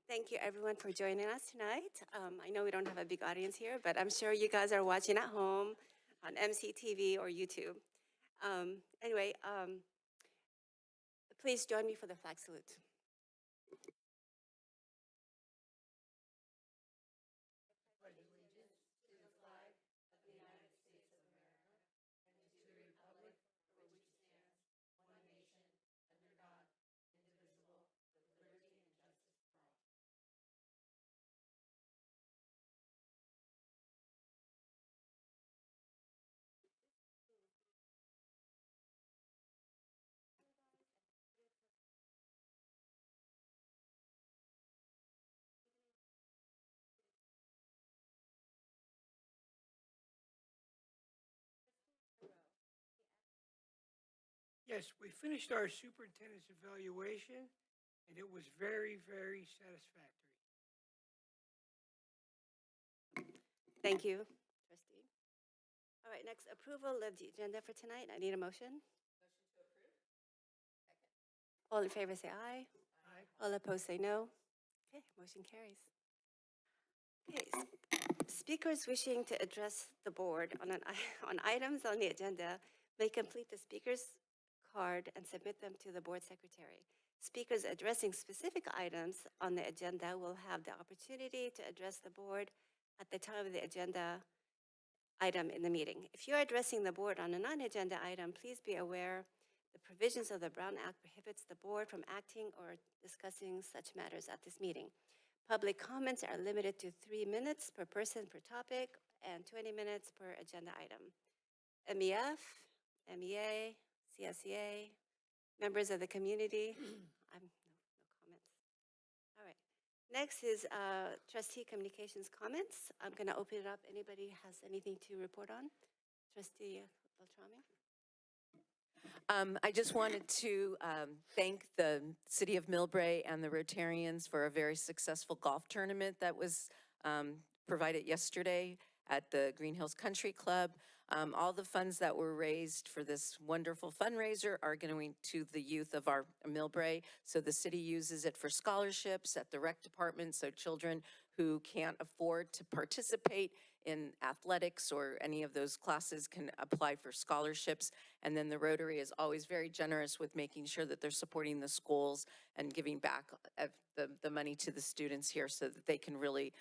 Thank you everyone for joining us tonight. I know we don't have a big audience here, but I'm sure you guys are watching at home on MCTV or YouTube. Anyway, please join me for the flag salute. Yes, we finished our superintendent's evaluation, and it was very, very satisfactory. Thank you, Trustee. All right, next, approval of the agenda for tonight. I need a motion. Motion to approve. Second. All in favor say aye. Aye. All opposed say no. Okay, motion carries. Okay, Speakers wishing to address the board on items on the agenda may complete the speaker's card and submit them to the board secretary. Speakers addressing specific items on the agenda will have the opportunity to address the board at the time of the agenda item in the meeting. If you're addressing the board on a non-agenda item, please be aware the provisions of the Brown Act prohibits the board from acting or discussing such matters at this meeting. Public comments are limited to 3 minutes per person per topic and 20 minutes per agenda item. MEF, MEA, CSEA, members of the community, no comments. All right. Next is trustee communications comments. I'm going to open it up. Anybody has anything to report on? Trustee Beltrami? I just wanted to thank the City of Millbrae and the Rotarians for a very successful golf tournament that was provided yesterday at the Green Hills Country Club. All the funds that were raised for this wonderful fundraiser are going to the youth of our Millbrae. So the city uses it for scholarships at the rec department, so children who can't afford to participate in athletics or any of those classes can apply for scholarships. And then the Rotary is always very generous with making sure that they're supporting the schools and giving back the money to the students here so that they can really,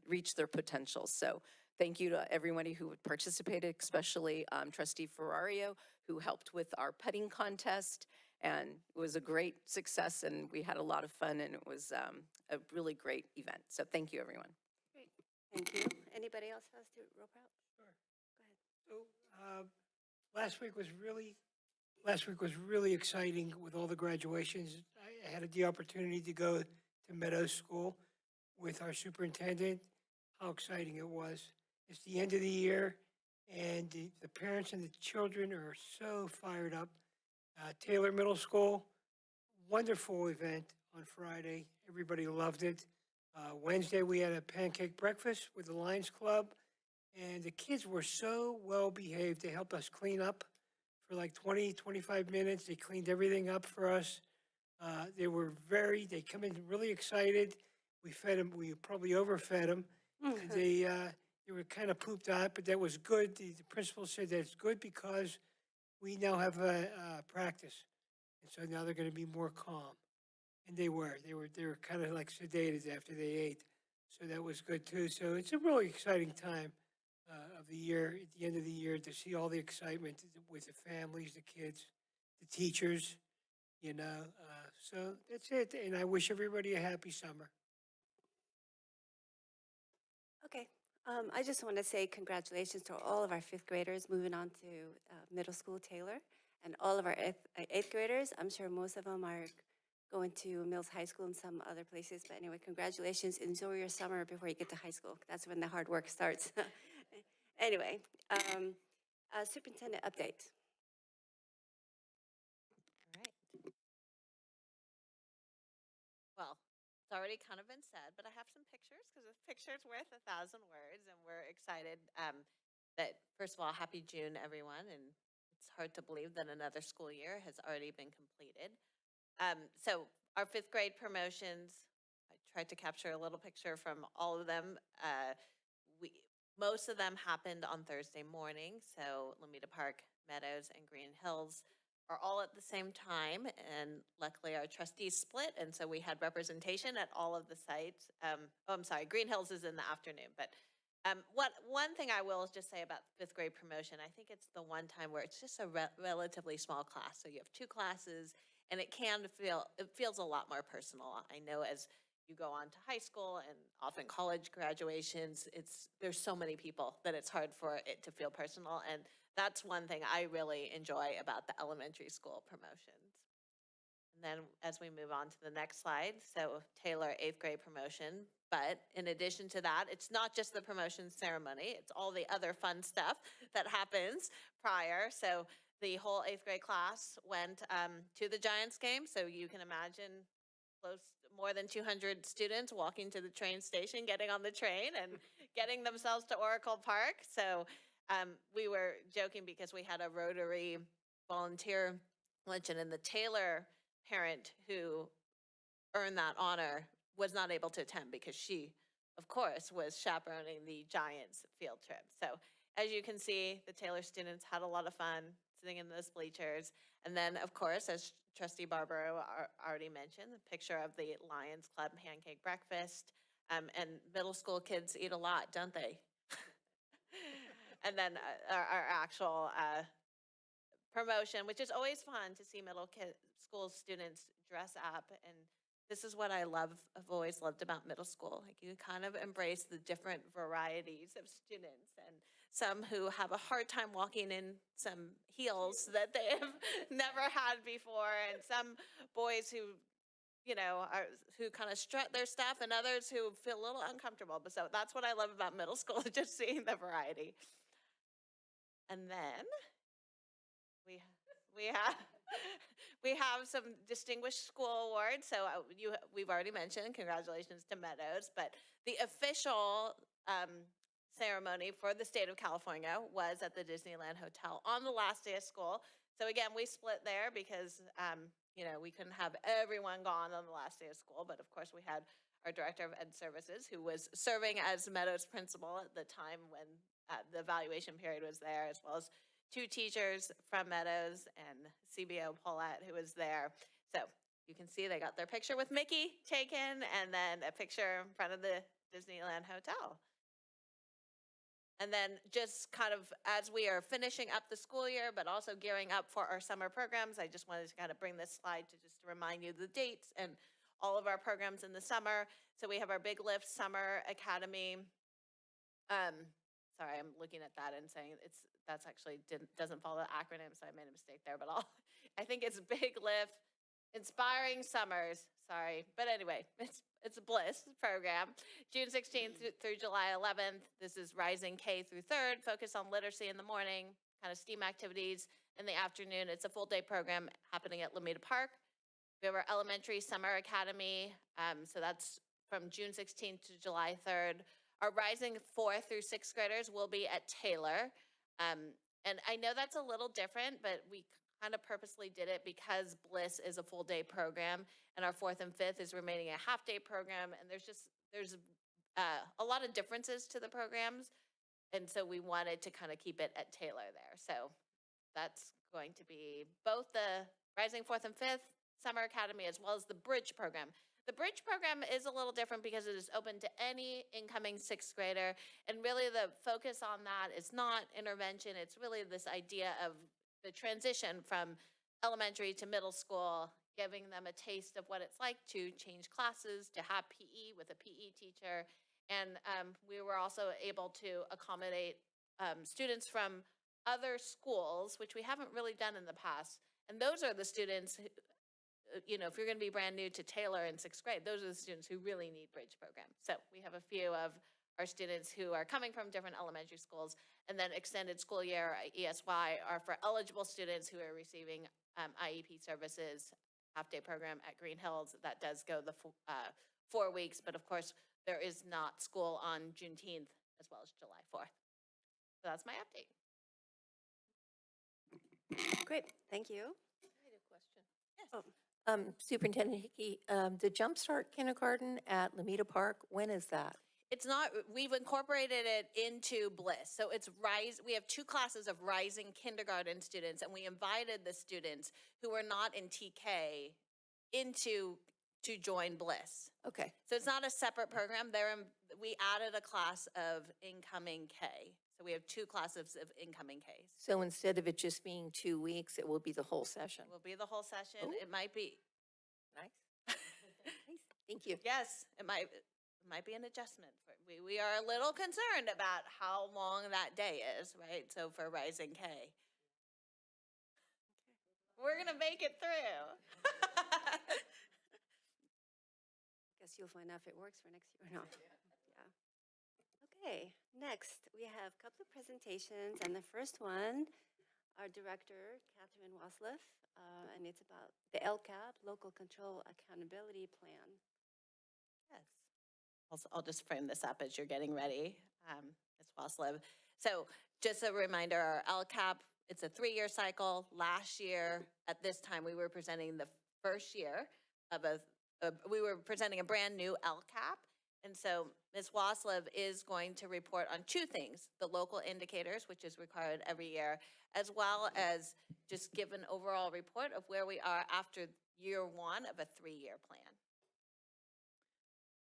reach their potential. So thank you to everybody who participated, especially Trustee Ferrario, who helped with our putting contest. And it was a great success, and we had a lot of fun, and it was a really great event. So thank you, everyone. Great. Thank you. Anybody else has to rope out? Sure. Go ahead. So last week was really exciting with all the graduations. I had the opportunity to go to Meadows School with our superintendent. How exciting it was. It's the end of the year, and the parents and the children are so fired up. Taylor Middle School, wonderful event on Friday. Everybody loved it. Wednesday, we had a pancake breakfast with the Lions Club, and the kids were so well behaved. They helped us clean up for like 20, 25 minutes. They cleaned everything up for us. They come in really excited. We fed them, we probably overfed them. And they were kind of pooped out, but that was good. The principal said that it's good because we now have a practice. And so now they're going to be more calm. And they were kind of like sedated after they ate. So that was good too. So it's a really exciting time of the year, at the end of the year, to see all the excitement with the families, the kids, the teachers, So that's it. And I wish everybody a happy summer. Okay. I just want to say congratulations to all of our fifth graders moving on to middle school Taylor, and all of our eighth graders. I'm sure most of them are going to Mills High School and some other places. But anyway, congratulations. Enjoy your summer before you get to high school. That's when the hard work starts. Anyway, superintendent update. All right. Well, it's already kind of been said, but I have some pictures because a picture's worth 1,000 words, and we're excited that, first of all, happy June, everyone, and it's hard to believe that another school year has already been completed. So our fifth grade promotions, I tried to capture a little picture from all of them. Most of them happened on Thursday morning, so Lomita Park, Meadows, and Green Hills are all at the same time, and luckily our trustees split, and so we had representation at all of the sites. I'm sorry, Green Hills is in the afternoon, but one thing I will just say about fifth grade promotion, I think it's the one time where it's just a relatively small class. So you have two classes, and it feels a lot more personal. I know as you go on to high school and often college graduations, there's so many people that it's hard for it to feel personal, and that's one thing I really enjoy about the elementary school promotions. And then as we move on to the next slide, so Taylor 8th grade promotion, but in addition to that, it's not just the promotion ceremony, it's all the other fun stuff that happens prior. So the whole 8th grade class went to the Giants game, so you can imagine more than 200 students walking to the train station, getting on the train and getting themselves to Oracle Park. So we were joking because we had a Rotary volunteer luncheon, and the Taylor parent who earned that honor was not able to attend because she of course, was chaperoning the Giants field trip. So as you can see, the Taylor students had a lot of fun sitting in those bleachers. And then, of course, as Trustee Barbaro already mentioned, the picture of the Lions Club pancake breakfast. And middle school kids eat a lot, don't they? And then our actual promotion, which is always fun to see school students dress up. And this is what I've always loved about middle school. Like, you kind of embrace the different varieties of students, and some who have a hard time walking in some heels that they have never had before, and some boys who, who kind of strut their stuff, and others who feel a little uncomfortable. But so that's what I love about middle school, just seeing the variety. And then we have we have some distinguished school awards. So we've already mentioned, congratulations to Meadows, but the official ceremony for the state of California was at the Disneyland Hotel on the last day of school. So again, we split there because we couldn't have everyone gone on the last day of school, but of course we had our director of ed services, who was serving as Meadows principal at the time when the evaluation period was there, as well as 2 teachers from Meadows and CBO Paulette, who was there. So you can see they got their picture with Mickey taken, and then a picture in front of the Disneyland Hotel. And then just kind of as we are finishing up the school year, but also gearing up for our summer programs, I just wanted to kind of bring this slide to just remind you the dates and all of our programs in the summer. So we have our Big Lift Summer Academy. Sorry, I'm looking at that and saying that's actually doesn't follow the acronym, so I made a mistake there. But I think it's Big Lift Inspiring Summers. Sorry, but anyway, it's a Bliss program. June 16th through July 11th. This is Rising K through 3rd. Focus on literacy in the morning, kind of STEAM activities in the afternoon. It's a full-day program happening at Lomita Park. We have our Elementary Summer Academy. So that's from June 16th to July 3rd. Our rising 4th through 6th graders will be at Taylor. And I know that's a little different, but we kind of purposely did it because Bliss is a full day program, and our 4th and 5th is remaining a half day program. And there's a lot of differences to the programs. And so we wanted to kind of keep it at Taylor there. So that's going to be both the rising 4th and 5th Summer Academy, as well as the Bridge program. The Bridge program is a little different because it is open to any incoming 6th grader. And really the focus on that is not intervention. It's really this idea of the transition from elementary to middle school, giving them a taste of what it's like to change classes, to have PE with a PE teacher. And we were also able to accommodate students from other schools, which we haven't really done in the past. And those are the students who, if you're going to be brand new to Taylor in 6th grade, those are the students who really need Bridge program. So we have a few of our students who are coming from different elementary schools, and then extended school year, ESY, are for eligible students who are receiving IEP services, half-day program at Green Hills. That does go the 4 weeks, but of course, there is not school on Juneteenth as well as July 4th. So that's my update. Great, thank you. I had a question. Yes. Oh. Superintendent Hickey, the Jumpstart Kindergarten at Lomita Park, when is that? It's not, we've incorporated it into Bliss. So it's we have 2 classes of rising kindergarten students, and we invited the students who are not in TK to join Bliss. Okay, So it's not a separate program. We added a class of incoming K. So we have 2 classes of incoming Ks. so instead of it just being 2 weeks, it will be the whole session? It will be the whole session. Ooh. It might be, Nice. Nice. Thank you. yes, it might be an adjustment. We are a little concerned about how long that day is, right? So for Rising K. We're going to make it through. Guess you'll find out if it works for next year or not. Yeah. Okay, next we have a couple of presentations, and the first one, our director, Catherine Wasliff, and it's about the LCAP, Local Control Accountability Plan. Yes. I'll just frame this up as you're getting ready, Ms. Wasliv. So just a reminder, our LCAP, it's a 3-year cycle. Last year, at this time, we were presenting the first year of we were presenting a brand new LCAP. And so Ms. Waslev is going to report on two things, the local indicators, which is required every year, as well as just give an overall report of where we are after year one of a 3-year plan.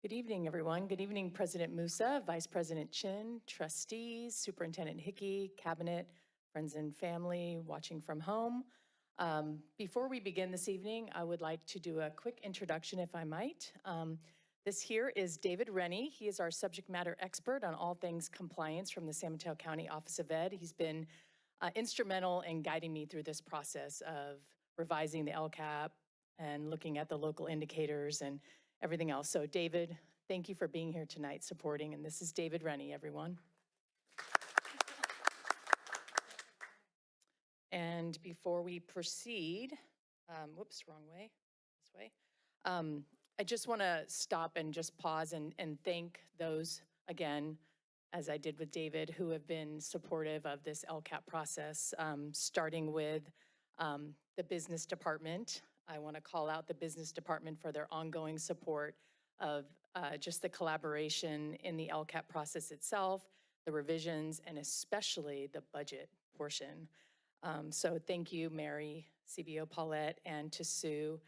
Good evening, everyone. Good evening, President Musa, Vice President Chin, trustees, Superintendent Hickey, cabinet, friends and family watching from home. Before we begin this evening, I would like to do a quick introduction, if I might. This here is David Rennie. He is our subject matter expert on all things compliance from the San Mateo County Office of Ed. He's been instrumental in guiding me through this process of revising the LCAP and looking at the local indicators and everything else. So David, thank you for being here tonight supporting, and this is David Rennie, everyone. And before we proceed, whoops, wrong way, this way. I just want to stop and just pause and thank those, again, as I did with David, who have been supportive of this LCAP process, starting with the business department. I want to call out the business department for their ongoing support of just the collaboration in the LCAP process itself, the revisions, and especially the budget portion. So thank you, Mary, CBO Paulette, and to Sue,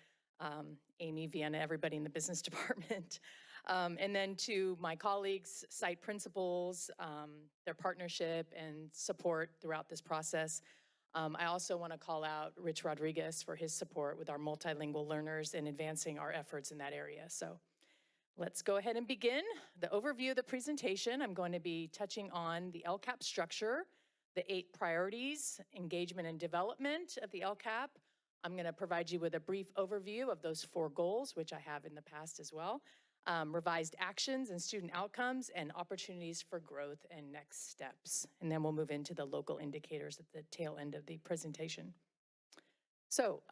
Amy, Vienna, everybody in the business department. And then to my colleagues, site principals, their partnership and support throughout this process. I also want to call out Rich Rodriguez for his support with our multilingual learners and advancing our efforts in that area. So let's go ahead and begin. The overview of the presentation, I'm going to be touching on the LCAP structure, the 8 priorities, engagement and development of the LCAP. I'm going to provide you with a brief overview of those 4 goals, which I have in the past as well, revised actions and student outcomes, and opportunities for growth and next steps. And then we'll move into the local indicators at the tail end of the presentation. So,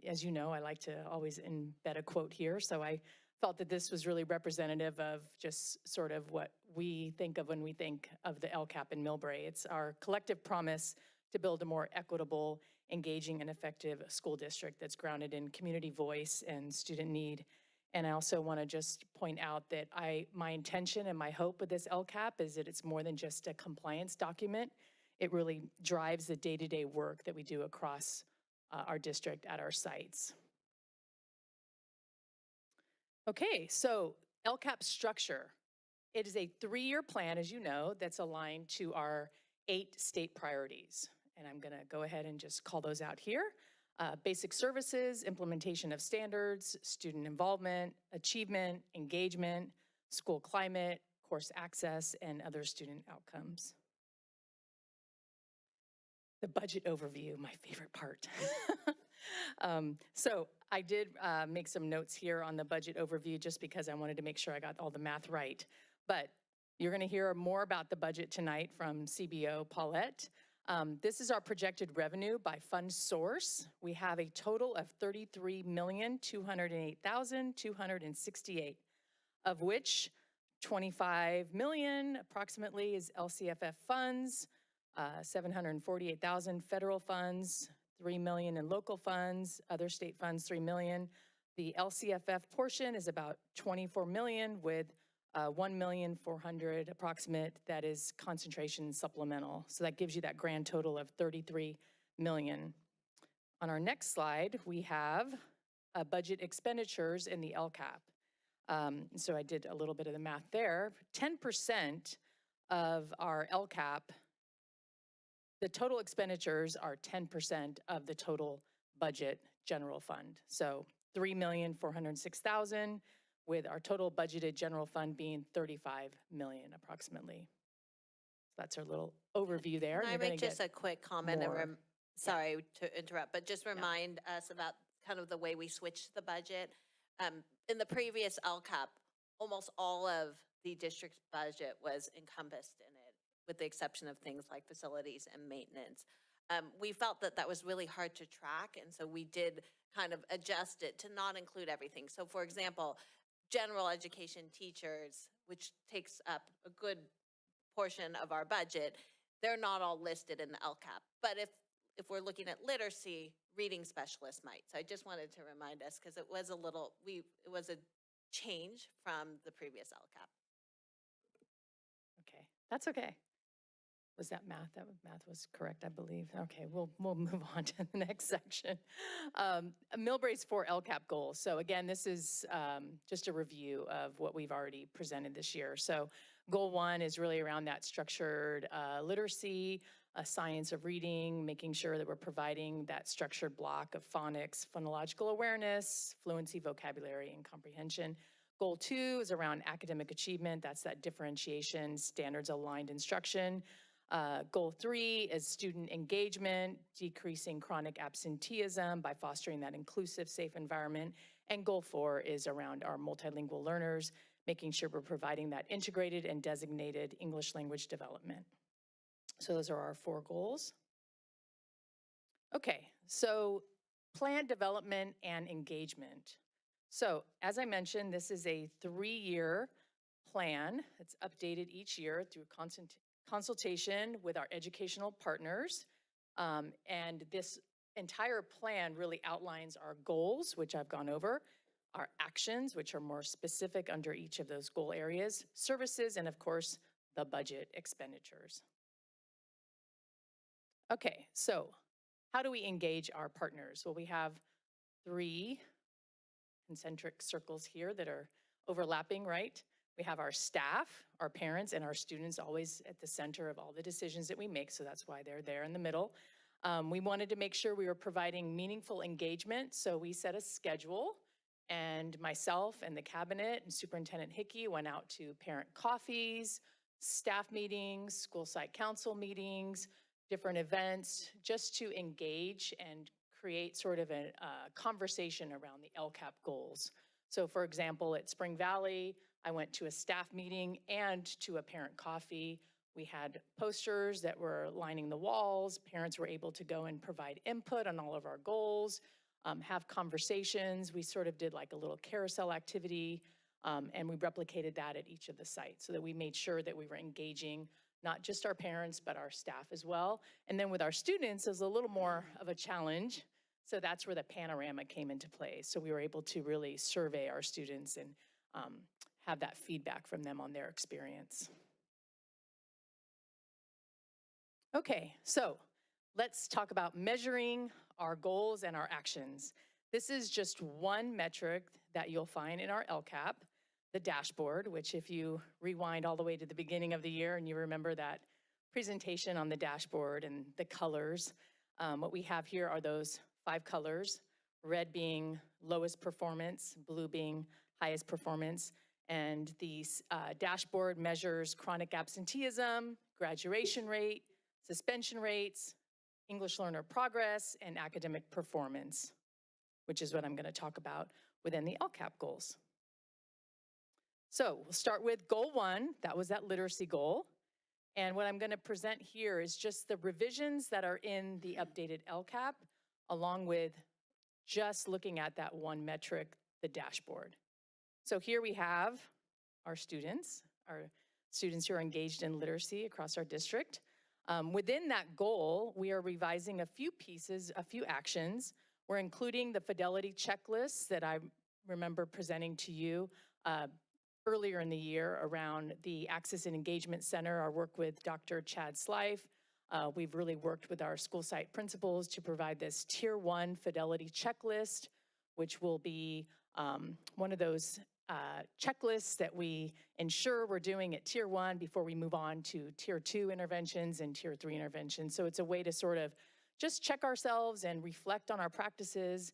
as you know, I like to always embed a quote here, so I felt that this was really representative of just sort of what we think of when we think of the LCAP in Millbrae. It's our collective promise to build a more equitable, engaging, and effective school district that's grounded in community voice and student need. And I also want to just point out that my intention and my hope with this LCAP is that it's more than just a compliance document. It really drives the day-to-day work that we do across our district at our sites. Okay, so LCAP structure. It is a 3-year plan, as you know, that's aligned to our 8 state priorities. And I'm going to go ahead and just call those out here. Basic services, implementation of standards, student involvement, achievement, engagement, school climate, course access, and other student outcomes. The budget overview, my favorite part. So I did make some notes here on the budget overview just because I wanted to make sure I got all the math right. But you're going to hear more about the budget tonight from CBO Paulette. This is our projected revenue by fund source. We have a total of $33,208,268, of which $25 million approximately is LCFF funds, $748,000 federal funds, $3 million in local funds, other state funds, $3 million. The LCFF portion is about $24 million with $1,400,000 approximate that is concentration supplemental. So that gives you that grand total of $33 million. On our next slide, we have budget expenditures in the LCAP. So I did a little bit of the math there. 10% of our LCAP, the total expenditures are 10% of the total budget general fund. So $3,406,000. with our total budgeted general fund being $35 million approximately. So that's our little overview there. Can I You're gonna make just get a quick comment more. and sorry to interrupt, but just remind us about kind of the way we switched the budget. In the previous LCAP, almost all of the district's budget was encompassed in it, with the exception of things like facilities and maintenance. We felt that that was really hard to track, and so we did kind of adjust it to not include everything. So for example, general education teachers, which takes up a good portion of our budget, they're not all listed in the LCAP. But if we're looking at literacy, reading specialists might. So I just wanted to remind us, because it was a little, it was a change from the previous LCAP. Okay, that's okay. Was that math? Math was correct, I believe. Okay, we'll move on to the next section. Millbrae's 4 LCAP goals. So again, this is just a review of what we've already presented this year. So goal 1 is really around that structured literacy, a science of reading, making sure that we're providing that structured block of phonics, phonological awareness, fluency, vocabulary, and comprehension. Goal 2 is around academic achievement. That's that differentiation, standards-aligned instruction. Goal 3 is student engagement, decreasing chronic absenteeism by fostering that inclusive, safe environment. And goal 4 is around our multilingual learners, making sure we're providing that integrated and designated English language development. So those are our 4 goals. Okay, so plan development and engagement. So as I mentioned, this is a 3-year plan. It's updated each year through consultation with our educational partners. And this entire plan really outlines our goals, which I've gone over, our actions, which are more specific under each of those goal areas, services, and of course, the budget expenditures. Okay, so how do we engage our partners? Well, we have 3 concentric circles here that are overlapping, right? We have our staff, our parents, and our students always at the center of all the decisions that we make, so that's why they're there in the middle. We wanted to make sure we were providing meaningful engagement, so we set a schedule, and myself and the cabinet and Superintendent Hickey went out to parent coffees, staff meetings, school site council meetings, different events, just to engage and create sort of a conversation around the LCAP goals. So for example, at Spring Valley, I went to a staff meeting and to a parent coffee. We had posters that were lining the walls. Parents were able to go and provide input on all of our goals, have conversations. We sort of did like a little carousel activity, and we replicated that at each of the sites so that we made sure that we were engaging not just our parents, but our staff as well. And then with our students, it was a little more of a challenge. So that's where the panorama came into play. So we were able to really survey our students and have that feedback from them on their experience. Okay, so let's talk about measuring our goals and our actions. This is just one metric that you'll find in our LCAP, the dashboard, which if you rewind all the way to the beginning of the year and you remember that presentation on the dashboard and the colors, what we have here are those 5 colors, red being lowest performance, blue being highest performance, and the dashboard measures chronic absenteeism, graduation rate, suspension rates, English learner progress, and academic performance, which is what I'm going to talk about within the LCAP goals. So we'll start with goal 1, that was that literacy goal. And what I'm going to present here is just the revisions that are in the updated LCAP, along with just looking at that one metric, the dashboard. So here we have our students who are engaged in literacy across our district. Within that goal, we are revising a few pieces, a few actions. We're including the fidelity checklists that I remember presenting to you earlier in the year around the Access and Engagement Center, our work with Dr. Chad Slife. We've really worked with our school site principals to provide this Tier 1 fidelity checklist, which will be one of those checklists that we ensure we're doing at Tier 1 before we move on to Tier 2 interventions and Tier 3 interventions. So it's a way to sort of just check ourselves and reflect on our practices.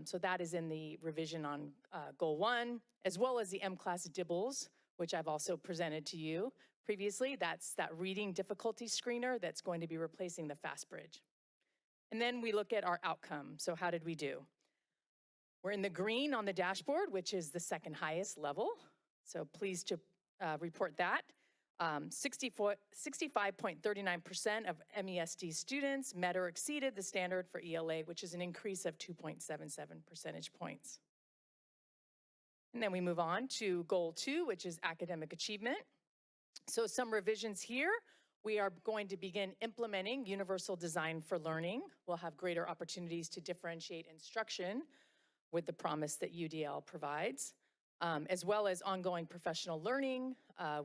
So that is in the revision on Goal 1, as well as the M-Class DIBELS, which I've also presented to you previously. That's that reading difficulty screener that's going to be replacing the FastBridge. And then we look at our outcome. So how did we do? We're in the green on the dashboard, which is the second highest level. So pleased to report that. 65.39% of MESD students met or exceeded the standard for ELA, which is an increase of 2.77 percentage points. And then we move on to Goal 2, which is academic achievement. So some revisions here. We are going to begin implementing universal design for learning. We'll have greater opportunities to differentiate instruction with the promise that UDL provides. as well as ongoing professional learning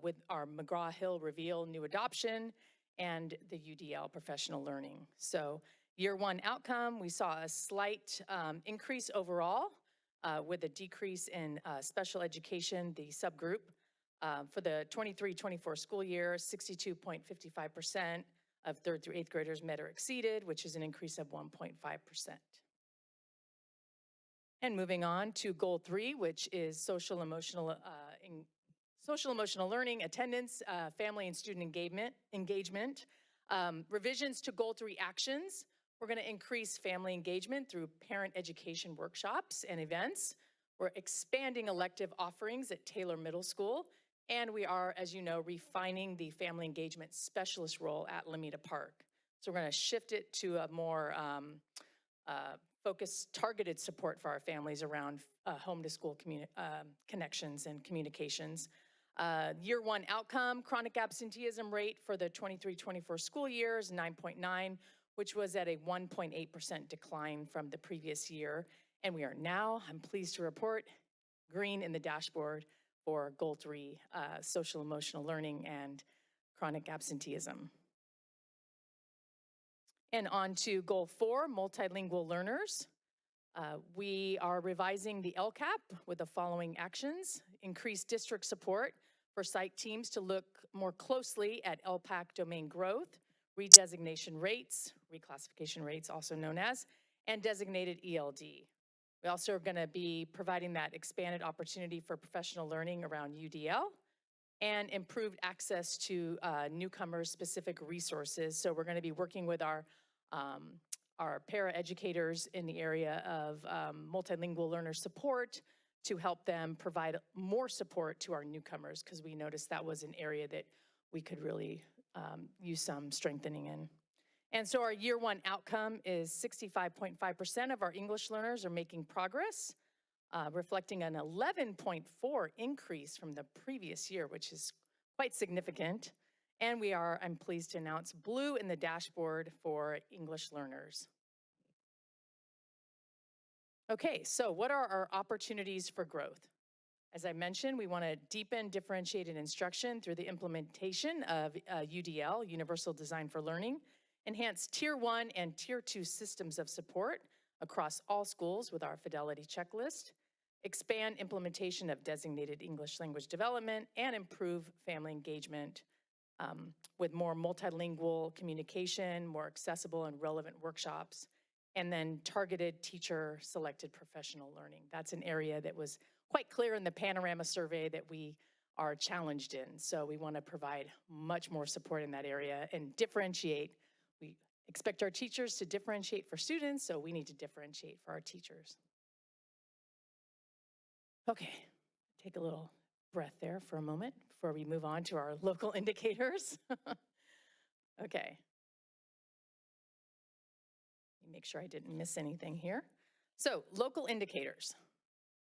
with our McGraw-Hill Reveal new adoption and the UDL professional learning. So year one outcome, we saw a slight increase overall with a decrease in special education, the subgroup. For the 23-24 school year, 62.55% of 3rd through 8th graders met or exceeded, which is an increase of 1.5%. And moving on to goal 3, which is social emotional learning, attendance, family and student engagement. Revisions to goal 3 actions. We're going to increase family engagement through parent education workshops and events. We're expanding elective offerings at Taylor Middle School. And we are, as you know, refining the family engagement specialist role at Lomita Park. So we're going to shift it to a more focused, targeted support for our families around home to school connections and communications. Year one outcome, chronic absenteeism rate for the 23-24 school year is 9.9, which was at a 1.8% decline from the previous year. And we are now, I'm pleased to report, green in the dashboard for goal 3, social emotional learning and chronic absenteeism. And on to goal 4, multilingual learners. We are revising the LCAP with the following actions: increase district support for site teams to look more closely at LPAC domain growth, redesignation rates, reclassification rates also known as, and designated ELD. We also are going to be providing that expanded opportunity for professional learning around UDL and improved access to newcomers-specific resources. So we're going to be working with our para-educators in the area of multilingual learner support to help them provide more support to our newcomers, because we noticed that was an area that we could really use some strengthening in. And so our year one outcome is 65.5% of our English learners are making progress, reflecting an 11.4 increase from the previous year, which is quite significant. And we are, I'm pleased to announce, blue in the dashboard for English learners. Okay, so what are our opportunities for growth? As I mentioned, we want to deepen differentiated instruction through the implementation of UDL, Universal Design for Learning, enhance Tier 1 and Tier 2 systems of support across all schools with our fidelity checklist, expand implementation of designated English language development, and improve family engagement with more multilingual communication, more accessible and relevant workshops, and then targeted teacher-selected professional learning. That's an area that was quite clear in the Panorama survey that we are challenged in. So we want to provide much more support in that area and differentiate. We expect our teachers to differentiate for students, so we need to differentiate for our teachers. Okay, take a little breath there for a moment before we move on to our local indicators. Okay. Let me make sure I didn't miss anything here. So local indicators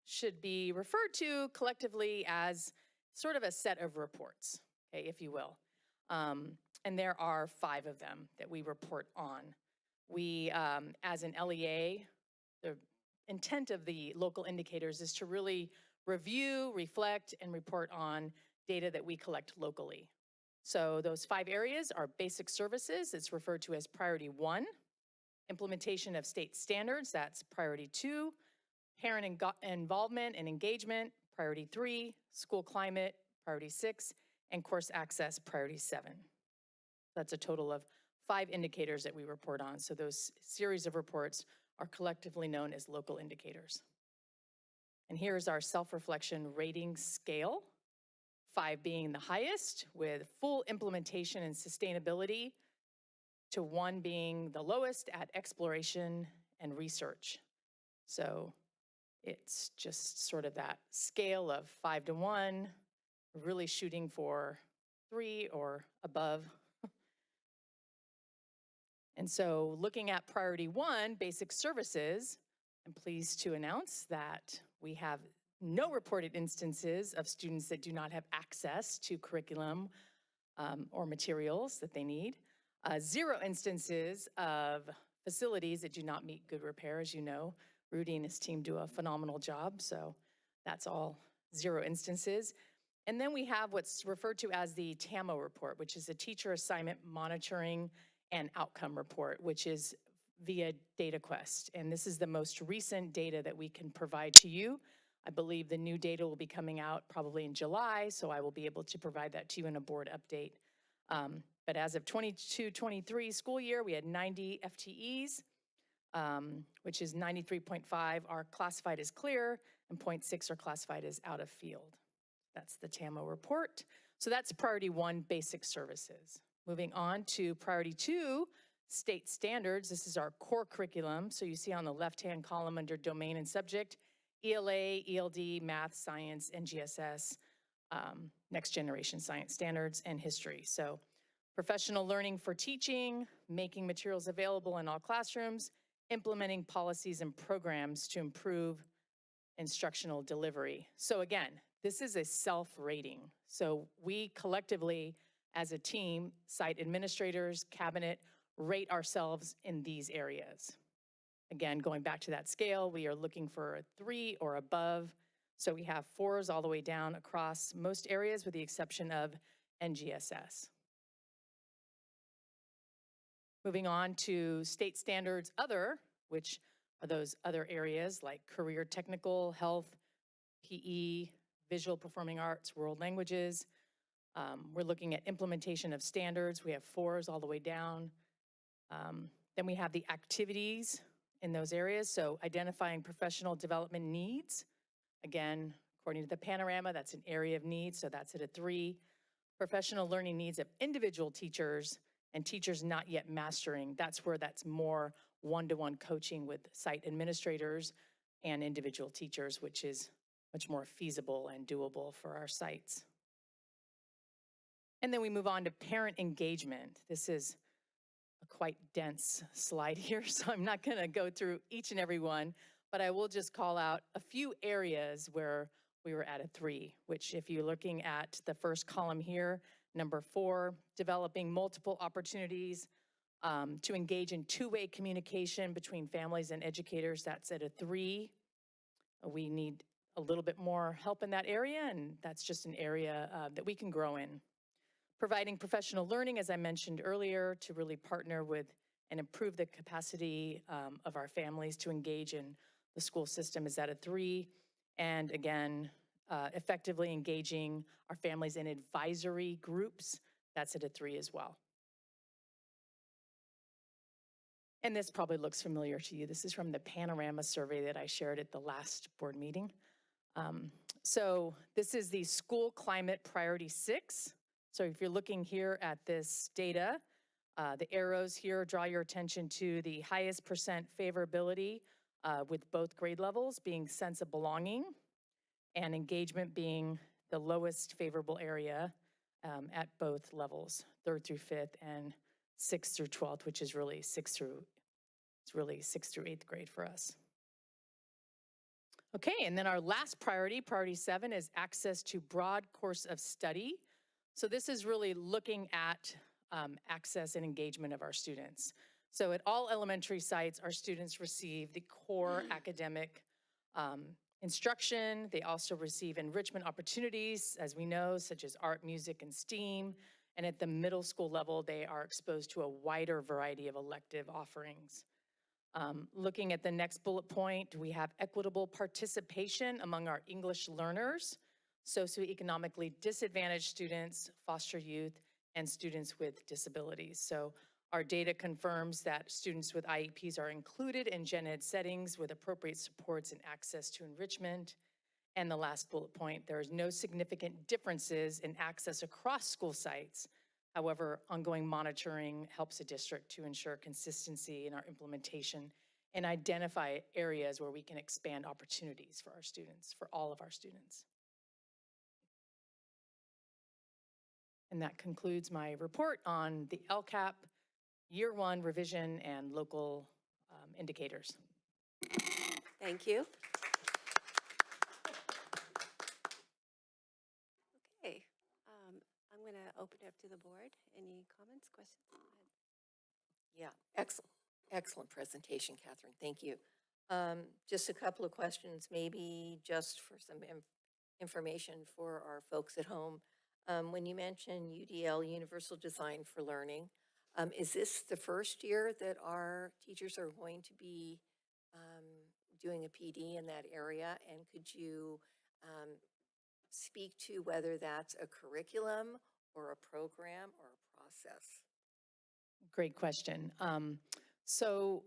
should be referred to collectively as sort of a set of reports, okay, if you will. And there are 5 of them that we report on. We, as an LEA, the intent of the local indicators is to really review, reflect, and report on data that we collect locally. So those 5 areas are basic services, it's referred to as priority 1, implementation of state standards, that's priority 2, parent involvement and engagement, priority 3, school climate, priority 6, and course access, priority 7. That's a total of 5 indicators that we report on. So those series of reports are collectively known as local indicators. And here's our self-reflection rating scale, 5 being the highest with full implementation and sustainability, to 1 being the lowest at exploration and research. So it's just sort of that scale of 5 to 1, really shooting for 3 or above. And so looking at priority 1, basic services, I'm pleased to announce that we have no reported instances of students that do not have access to curriculum or materials that they need. 0 instances of facilities that do not meet good repair. As you know, Rudy and his team do a phenomenal job, so that's all 0 instances. And then we have what's referred to as the TAMO report, which is a teacher assignment monitoring and outcome report, which is via DataQuest. And this is the most recent data that we can provide to you. I believe the new data will be coming out probably in July, so I will be able to provide that to you in a board update. But as of 22-23 school year, we had 90 FTEs, which is 93.5 are classified as clear and 0.6 are classified as out of field. That's the TAMO report. So that's priority 1, basic services. Moving on to priority 2, state standards. This is our core curriculum. So you see on the left-hand column under domain and subject, ELA, ELD, math, science, NGSS, next generation science standards, and history. So professional learning for teaching, making materials available in all classrooms, implementing policies and programs to improve instructional delivery. So again, this is a self-rating. So we collectively, as a team, site administrators, cabinet, rate ourselves in these areas. Again, going back to that scale, we are looking for a 3 or above. So we have 4s all the way down across most areas with the exception of NGSS. Moving on to state standards other, which are those other areas like career technical, health, PE, visual performing arts, world languages. We're looking at implementation of standards. We have 4s all the way down. Then we have the activities in those areas. So identifying professional development needs. Again, according to the panorama, that's an area of need, so that's at a 3. Professional learning needs of individual teachers and teachers not yet mastering. That's where that's more one-to-one coaching with site administrators and individual teachers, which is much more feasible and doable for our sites. And then we move on to parent engagement. This is a quite dense slide here, so I'm not gonna go through each and every one, but I will just call out a few areas where we were at a 3, which if you're looking at the first column here, number 4, developing multiple opportunities to engage in two-way communication between families and educators, that's at a 3. We need a little bit more help in that area, and that's just an area that we can grow in. Providing professional learning, as I mentioned earlier, to really partner with and improve the capacity of our families to engage in the school system is at a 3. And again, effectively engaging our families in advisory groups, that's at a 3 as well. And this probably looks familiar to you. This is from the Panorama survey that I shared at the last board meeting. So this is the school climate priority 6. So if you're looking here at this data, the arrows here draw your attention to the highest percent favorability with both grade levels being sense of belonging and engagement being the lowest favorable area at both levels, 3rd through 5th and 6th through 12th, which is really 6th through 8th grade for us. Okay, and then our last priority, priority 7, is access to broad course of study. So this is really looking at access and engagement of our students. So at all elementary sites, our students receive the core academic instruction. They also receive enrichment opportunities, as we know, such as art, music, and STEAM. And at the middle school level, they are exposed to a wider variety of elective offerings. Looking at the next bullet point, we have equitable participation among our English learners, socioeconomically disadvantaged students, foster youth, and students with disabilities. So our data confirms that students with IEPs are included in gen ed settings with appropriate supports and access to enrichment. And the last bullet point, there is no significant differences in access across school sites. However, ongoing monitoring helps a district to ensure consistency in our implementation and identify areas where we can expand opportunities for our students, for all of our students. And that concludes my report on the LCAP Year 1 revision and local indicators. Thank you. Okay, I'm going to open it up to the board. Any comments, questions? Go ahead. Yeah, excellent presentation, Catherine. Thank you. Just a couple of questions, maybe just for some information for our folks at home. When you mention UDL, Universal Design for Learning, is this the first year that our teachers are going to be doing a PD in that area? And could you speak to whether that's a curriculum or a program or a process? Great question. So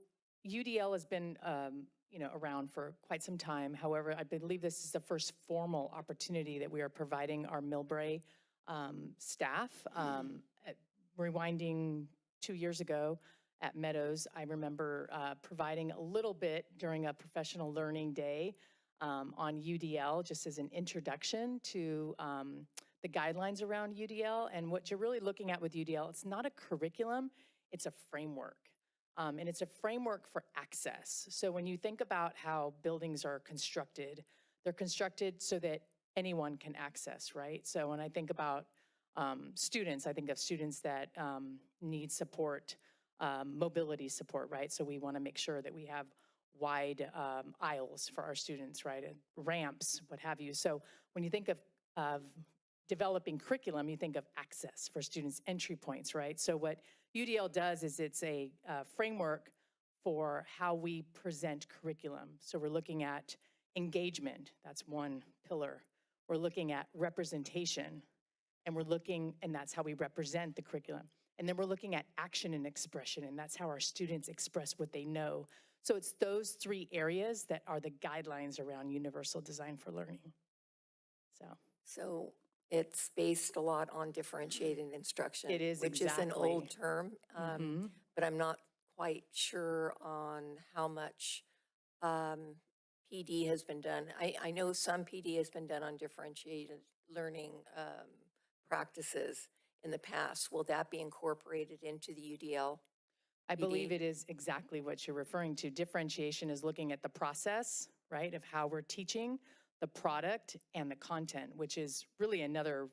UDL has been, around for quite some time. However, I believe this is the first formal opportunity that we are providing our Millbrae staff. Rewinding 2 years ago at Meadows, I remember providing a little bit during a professional learning day on UDL, just as an introduction to the guidelines around UDL. And what you're really looking at with UDL, it's not a curriculum, it's a framework. And it's a framework for access. So when you think about how buildings are constructed, they're constructed so that anyone can access, right? So when I think about students, I think of students that need support, mobility support, right? So we want to make sure that we have wide aisles for our students, right? And ramps, what have you. So when you think of developing curriculum, you think of access for students' entry points, right? So what UDL does is it's a framework for how we present curriculum. So we're looking at engagement, that's one pillar. We're looking at representation, and that's how we represent the curriculum. And then we're looking at action and expression, and that's how our students express what they know. So it's those three areas that are the guidelines around Universal Design for Learning. So it's based a lot on differentiated instruction. It is, which is an old exactly. term, but I'm not quite sure on how much PD has been done. I know some PD has been done on differentiated learning practices in the past. Will that be incorporated into the UDL? I believe PD? it is exactly what you're referring to. Differentiation is looking at the process, right, of how we're teaching, the product, and the content, which is really another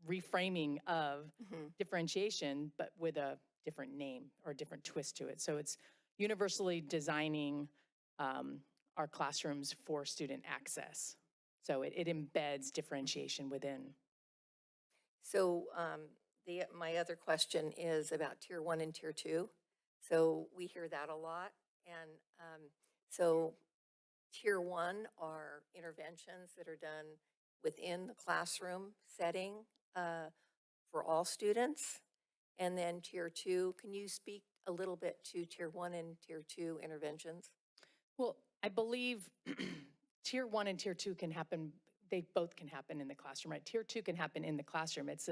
reframing of differentiation, but with a different name or a different twist to it. So it's universally designing our classrooms for student access. So it embeds differentiation within. So my other question is about tier 1 and tier 2. So we hear that a lot. And so tier 1 are interventions that are done within the classroom setting for all students. And then tier 2, can you speak a little bit to tier 1 and tier 2 interventions? Well, I believe tier 1 and tier 2 can happen, they both can happen in the classroom, right? Tier 2 can happen in the classroom. It's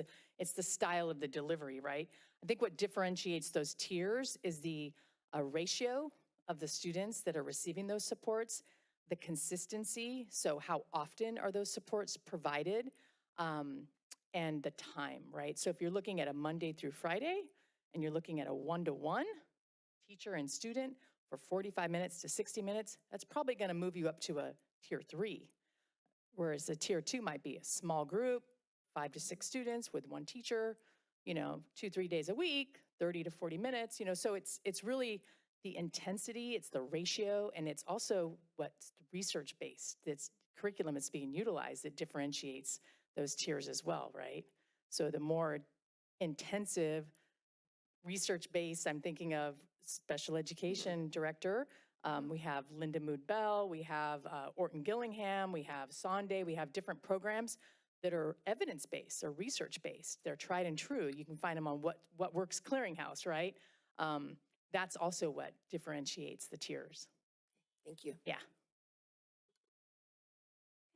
the style of the delivery, right? I think what differentiates those tiers is the ratio of the students that are receiving those supports, the consistency, so how often are those supports provided, and the time, right? So if you're looking at a Monday through Friday, and you're looking at a 1-to-1 teacher and student for 45 minutes to 60 minutes, that's probably gonna move you up to a tier 3. Whereas a tier 2 might be a small group, 5 to 6 students with one teacher, 2-3 days a week, 30 to 40 minutes, so it's really the intensity, it's the ratio, and it's also what's research-based. It's curriculum that's being utilized that differentiates those tiers as well, right? So the more intensive research-based, I'm thinking of special education director, we have Linda Mood Bell, we have Orton Gillingham, we have Sonday, we have different programs that are evidence-based or research-based. They're tried and true. You can find them on What Works Clearinghouse, right? That's also what differentiates the tiers. Thank you. Yeah.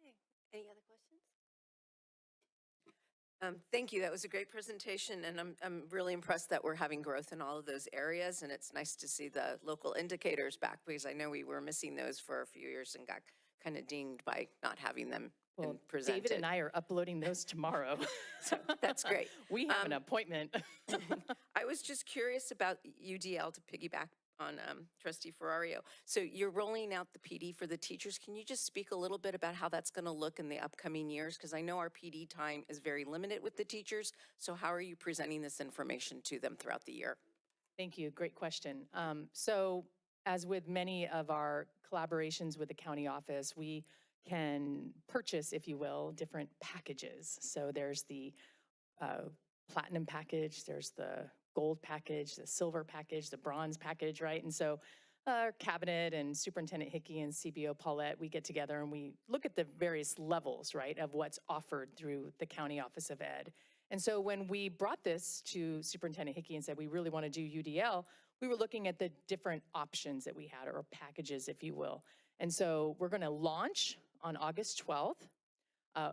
Okay, any other questions? Thank you. That was a great presentation, and I'm really impressed that we're having growth in all of those areas, and it's nice to see the local indicators back, because I know we were missing those for a few years and got kind of dinged by not having them Well, presented. David and I are uploading those tomorrow. So that's great. We have an appointment. I was just curious about UDL, to piggyback on Trustee Ferrario. So you're rolling out the PD for the teachers. Can you just speak a little bit about how that's going to look in the upcoming years? Because I know our PD time is very limited with the teachers. So how are you presenting this information to them throughout the year? Thank you. Great question. So as with many of our collaborations with the county office, we can purchase, if you will, different packages. So there's the platinum package, there's the gold package, the silver package, the bronze package, right? And so our cabinet and Superintendent Hickey and CBO Paulette, we get together and we look at the various levels, right, of what's offered through the County Office of Ed. And so when we brought this to Superintendent Hickey and said, we really want to do UDL, we were looking at the different options that we had, or packages, if you will. And so we're going to launch on August 12th,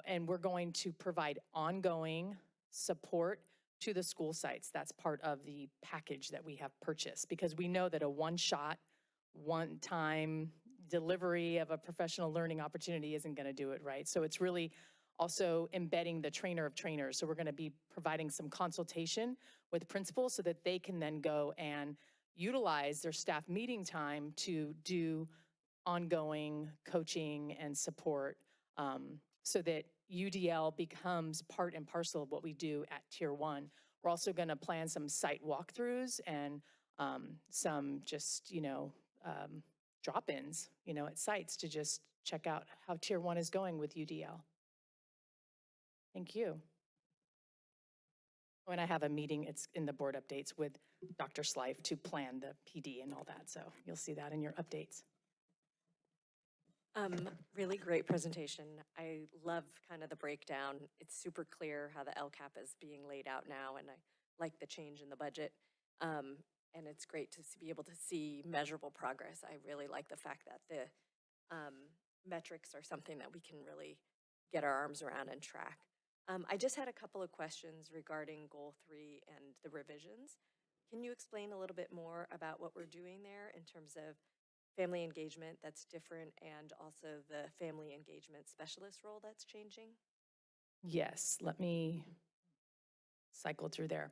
and we're going to provide ongoing support to the school sites. That's part of the package that we have purchased, because we know that a one-shot, one-time delivery of a professional learning opportunity isn't going to do it, right? So it's really also embedding the trainer of trainers. So we're going to be providing some consultation with principals so that they can then go and utilize their staff meeting time to do ongoing coaching and support, so that UDL becomes part and parcel of what we do at Tier 1. We're also going to plan some site walkthroughs and some just, drop-ins, at sites to just check out how Tier 1 is going with UDL. Thank you. When I have a meeting, it's in the board updates with Dr. Slife to plan the PD and all that. So you'll see that in your updates. Really great presentation. I love kind of the breakdown. It's super clear how the LCAP is being laid out now, and I like the change in the budget. And it's great to be able to see measurable progress. I really like the fact that the metrics are something that we can really get our arms around and track. I just had a couple of questions regarding Goal 3 and the revisions. Can you explain a little bit more about what we're doing there in terms of family engagement that's different, and also the family engagement specialist role that's changing? Yes, let me cycle through there.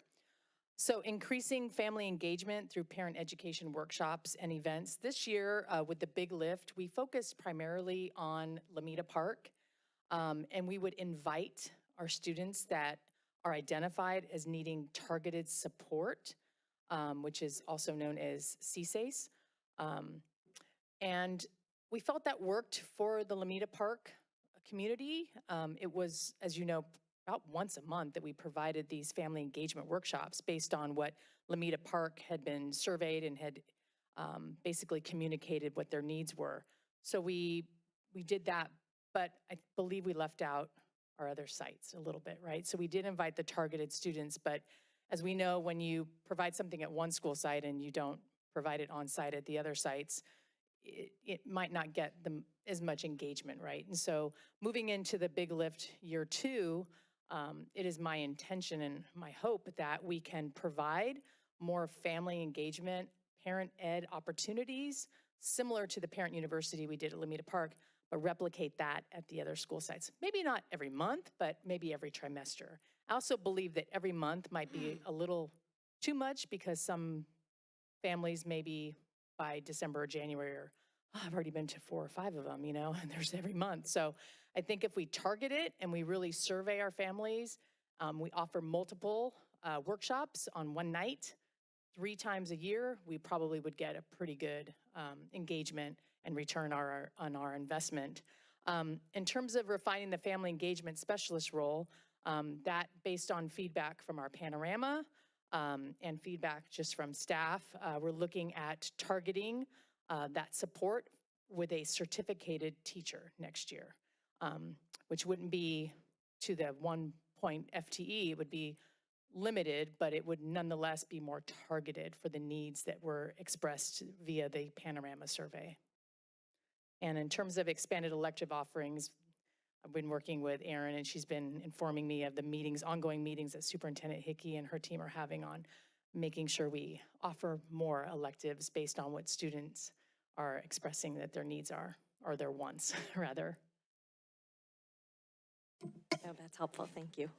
So increasing family engagement through parent education workshops and events. This year, with the Big Lift, we focused primarily on Lamita Park, and we would invite our students that are identified as needing targeted support, which is also known as CSACE. And we felt that worked for the Lamita Park community. It was, as you know, about once a month that we provided these family engagement workshops based on what Lamita Park had been surveyed and had basically communicated what their needs were. So we did that, but I believe we left out our other sites a little bit, right? So we did invite the targeted students, but as we know, when you provide something at one school site and you don't provide it on site at the other sites, it might not get them as much engagement, right? And so moving into the Big Lift year 2, it is my intention and my hope that we can provide more family engagement, parent ed opportunities, similar to the parent university we did at Lamita Park, but replicate that at the other school sites. Maybe not every month, but maybe every trimester. I also believe that every month might be a little too much, because some families maybe by December or January are, oh, I've already been to 4 or 5 of them, and there's every month. So I think if we target it and we really survey our families, we offer multiple workshops on one night, 3 times a year, we probably would get a pretty good engagement and return on our investment. In terms of refining the family engagement specialist role, that based on feedback from our panorama and feedback just from staff, we're looking at targeting that support with a certificated teacher next year, which wouldn't be to the 1 point FTE, it would be limited, but it would nonetheless be more targeted for the needs that were expressed via the panorama survey. And in terms of expanded elective offerings, I've been working with Erin, and she's been informing me of the meetings, ongoing meetings that Superintendent Hickey and her team are having on making sure we offer more electives based on what students are expressing that their needs are, or their wants, rather. Oh, that's helpful. Thank you.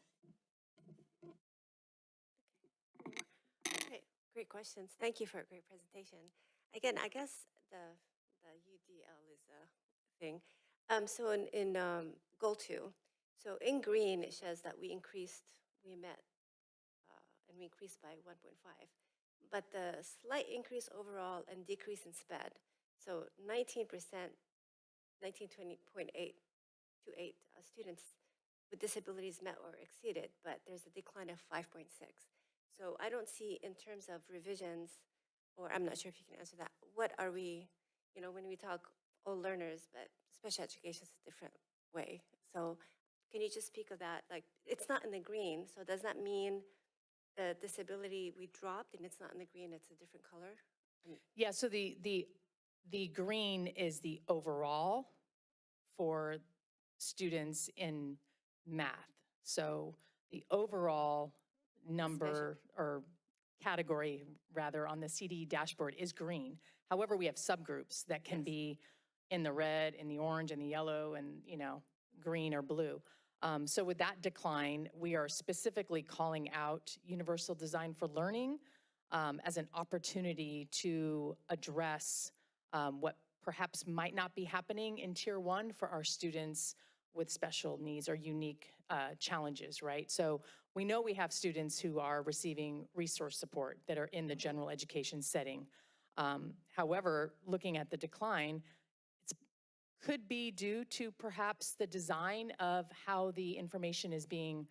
Great questions. Thank you for a great presentation. Again, I guess the UDL is a thing. So in goal 2, so in green it shows that we met, and we increased by 1.5. But the slight increase overall and decrease in SPED, so 19%, 19.8 to 8 students with disabilities met or exceeded, but there's a decline of 5.6. So I don't see in terms of revisions, or I'm not sure if you can answer that, what are we, when we talk all learners, but special education is a different way. So can you just speak of that? Like, it's not in the green, so does that mean the disability we dropped and it's not in the green, it's a different color? Yeah, so the green is the overall for students in math. So the overall number or category rather on the CD dashboard is green. However, we have subgroups that can Yes. be in the red, in the orange, in the yellow, and green or blue. So with that decline, we are specifically calling out Universal Design for Learning as an opportunity to address what perhaps might not be happening in Tier 1 for our students with special needs or unique challenges, right? So we know we have students who are receiving resource support that are in the general education setting. However, looking at the decline, could be due to perhaps the design of how the information is being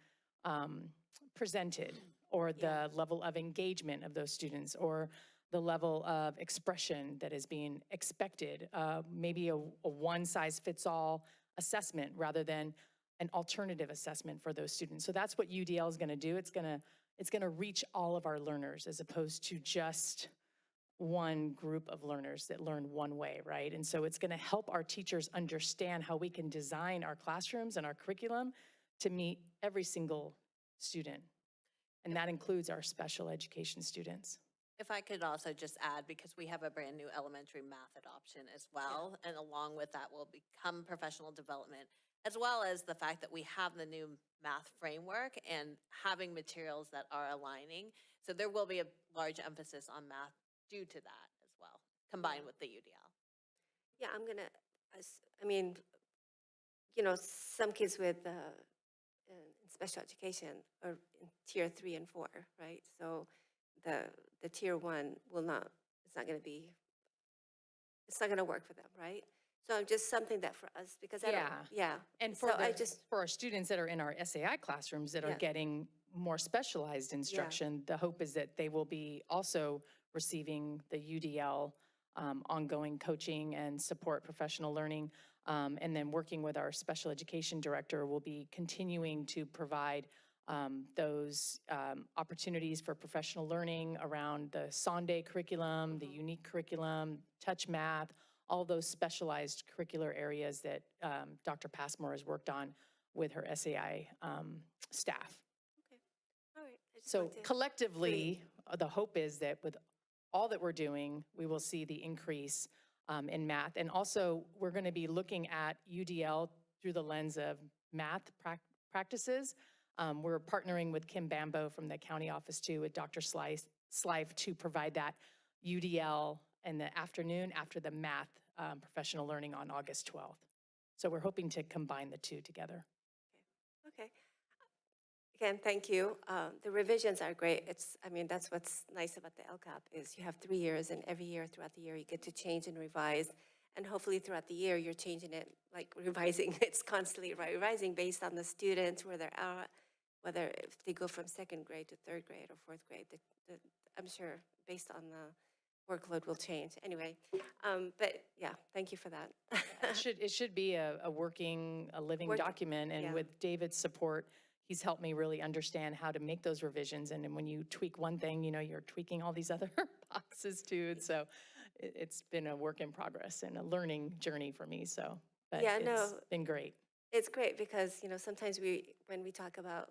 presented, or the level of engagement of those students, or the level of expression that is being expected. Maybe a one-size-fits-all assessment rather than an alternative assessment for those students. So that's what UDL is going to do. It's going to reach all of our learners as opposed to just one group of learners that learn one way, right? And so it's going to help our teachers understand how we can design our classrooms and our curriculum to meet every single student. And that includes our special education students. If I could also just add, because we have a brand new elementary math adoption as well, and along with that will become professional development, as well as the fact that we have the new math framework and having materials that are aligning. So there will be a large emphasis on math due to that as well, combined with the UDL. Yeah, I'm gonna, some kids with in special education are in tier 3 and 4, right? So the tier 1 will not, it's not gonna work for them, right? So just something that for us, because I don't, yeah. And So for our students that are in our SAI classrooms that are Yeah. getting more specialized instruction, the hope is that they will be also receiving the UDL ongoing coaching and support professional learning. And then working with our special education director, will be continuing to provide those opportunities for professional learning around the Sunday curriculum, the unique curriculum, touch math, all those specialized curricular areas that Dr. Passmore has worked on with her SAI staff. Okay, all right. I just So want to- collectively, the hope is that with all that we're doing, we will see the increase in math. And also, we're going to be looking at UDL through the lens of math practices. We're partnering with Kim Bambo from the county office too, with Dr. Slife to provide that UDL in the afternoon after the math professional learning on August 12th. So we're hoping to combine the two together. Okay. Again, thank you. The revisions are great. That's what's nice about the LCAP is you have 3 years, and every year throughout the year you get to change and revise. And hopefully throughout the year you're changing it, like revising. It's constantly revising based on the students, where they're at, whether if they go from second grade to third grade or fourth grade. I'm sure based on the workload will change. Anyway, but yeah, thank you for that. It should be a living Work- document, and yeah. with David's support, he's helped me really understand how to make those revisions. And then when you tweak one thing, you're tweaking all these other boxes too. And so it's been a work in progress and a learning journey for me. So, but Yeah, it's no. been great. It's great because, sometimes when we talk about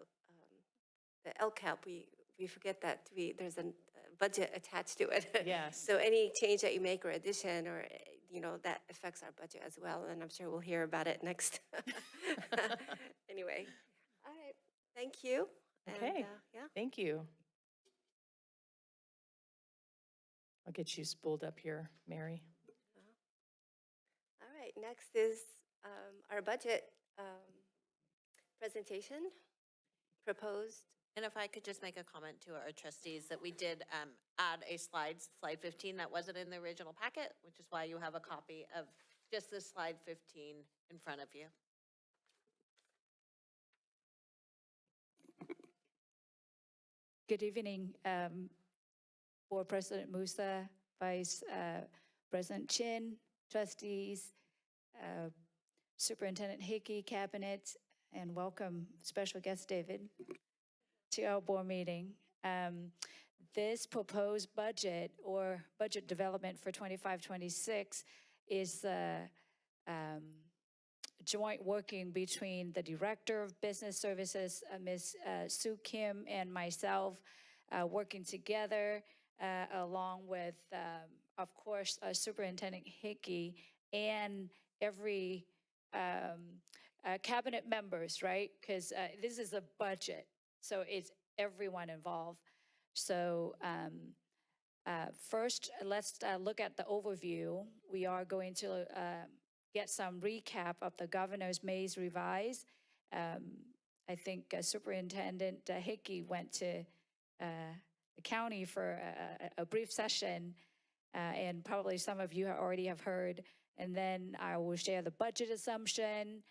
the LCAP, we forget that there's a budget attached to it. Yes. So any change that you make or addition or, that affects our budget as well. And I'm sure we'll hear about it next. Anyway, all right, thank you. Okay. And, yeah. Thank you. I'll get you spooled up here, Mary. All right, next is our budget presentation proposed. And if I could just make a comment to our trustees that we did add a slide 15, that wasn't in the original packet, which is why you have a copy of just this slide 15 in front of you. Good evening, Board President Musa, Vice President Chin, trustees, Superintendent Hickey, Cabinet, and welcome special guest David to our board meeting. This proposed budget or budget development for 25-26 is joint working between the Director of Business Services, Ms. Sue Kim, and myself, working together along with, of course, Superintendent Hickey and every cabinet members, right? Because this is a budget, so it's everyone involved. So first, let's look at the overview. We are going to get some recap of the governor's May's revise. I think Superintendent Hickey went to the county for a brief session, and probably some of you already have heard. And then I will share the budget assumption,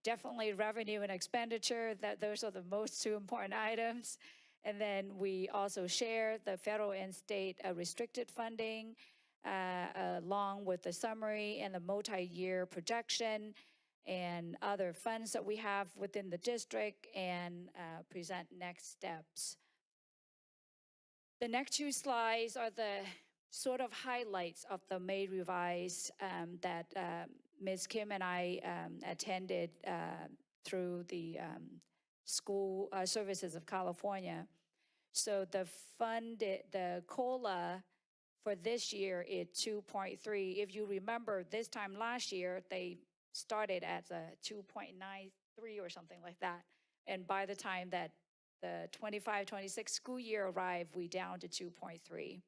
definitely revenue and expenditure, those are the most two important items. And then we also share the federal and state restricted funding, along with the summary and the multi-year projection and other funds that we have within the district, and present next steps. The next two slides are the sort of highlights of the May revise that Ms. Kim and I attended through the School Services of California. So the COLA for this year is 2.3. If you remember, this time last year, they started at a 2.93 or something like that. And by the time that the 25-26 school year arrived, we down to 2.3.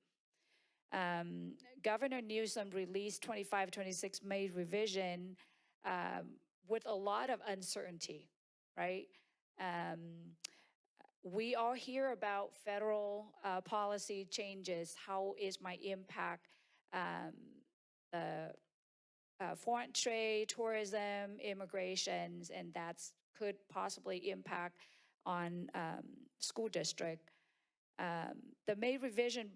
Governor Newsom released 25-26 May revision with a lot of uncertainty, right? We all hear about federal policy changes. How is my impact? Foreign trade, tourism, immigrations, and that's could possibly impact on school district. The May revision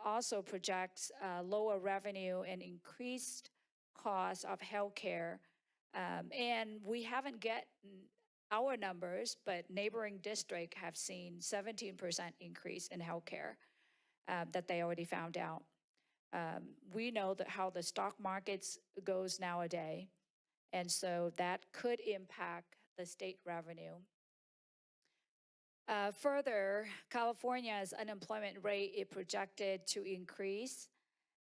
also projects lower revenue and increased cost of healthcare. And we haven't gotten our numbers, but neighboring districts have seen 17% increase in healthcare that they already found out. We know that how the stock markets goes nowadays, and so that could impact the state revenue. Further, California's unemployment rate is projected to increase,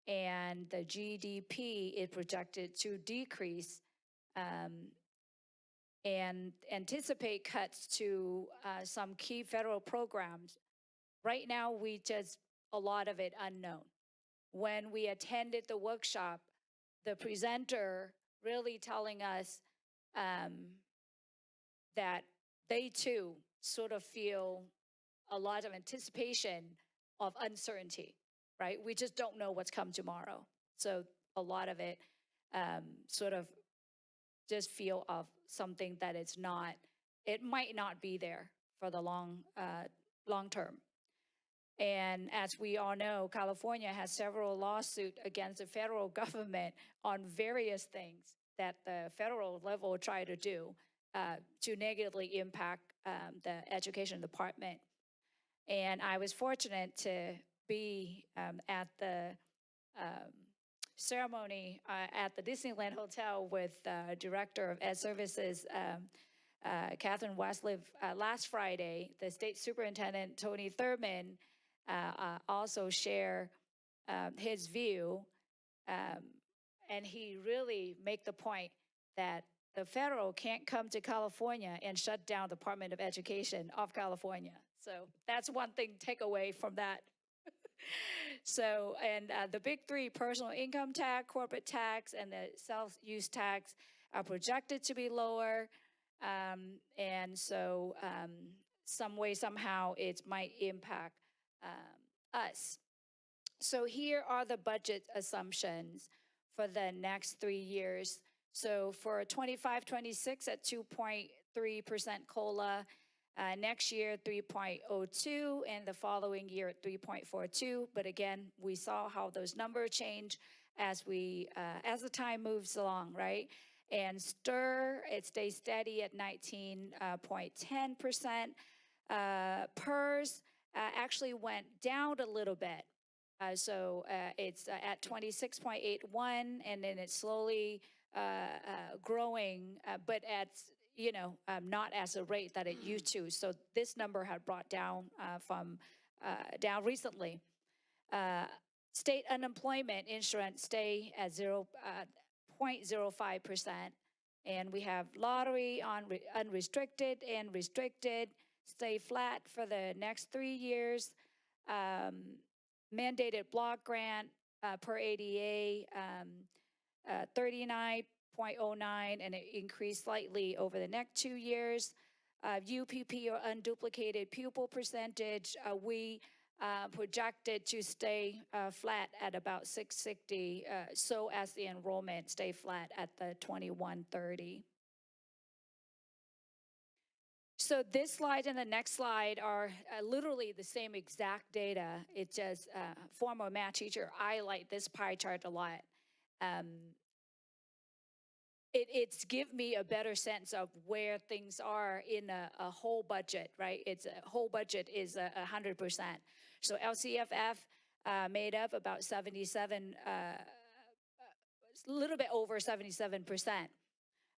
and the GDP is projected to decrease, and anticipate cuts to some key federal programs. Right now, we just, a lot of it unknown. When we attended the workshop, the presenter really telling us that they too sort of feel a lot of anticipation of uncertainty, right? We just don't know what's come tomorrow. So a lot of it sort of just feel of something that it's not, it might not be there for the long term. And as we all know, California has several lawsuits against the federal government on various things that the federal level try to do to negatively impact the education department. And I was fortunate to be at the ceremony at the Disneyland Hotel with Director of Ed Services, Catherine Westliff, last Friday. The State Superintendent, Tony Thurman, also share his view, and he really make the point that the federal can't come to California and shut down the Department of Education of California. So that's one thing take away from that. So, and the big three, personal income tax, corporate tax, and the self-use tax are projected to be lower. And so some way, somehow, it might impact us. So here are the budget assumptions for the next 3 years. So for 25-26 at 2.3% COLA, Next year, 3.02, and the following year, 3.42. But again, we saw how those numbers change as the time moves along, right? And STIR, it stays steady at 19.10%. PERS actually went down a little bit. So it's at 26.81, and then it's slowly growing, but at not as a rate that it used to. So this number had brought down down recently. State unemployment insurance stay at 0.05%. And we have lottery on unrestricted and restricted stay flat for the next 3 years. Mandated block grant per ADA, 39.09, and it increased slightly over the next 2 years. UPP, or unduplicated pupil percentage, we projected to stay flat at about 660, so as the enrollment stay flat at the 2130. So this slide and the next slide are literally the same exact data. It's just former math teacher. I like this pie chart a lot. It's give me a better sense of where things are in a whole budget, right? It's a whole budget is 100%. So LCFF made up about 77, a little bit over 77%.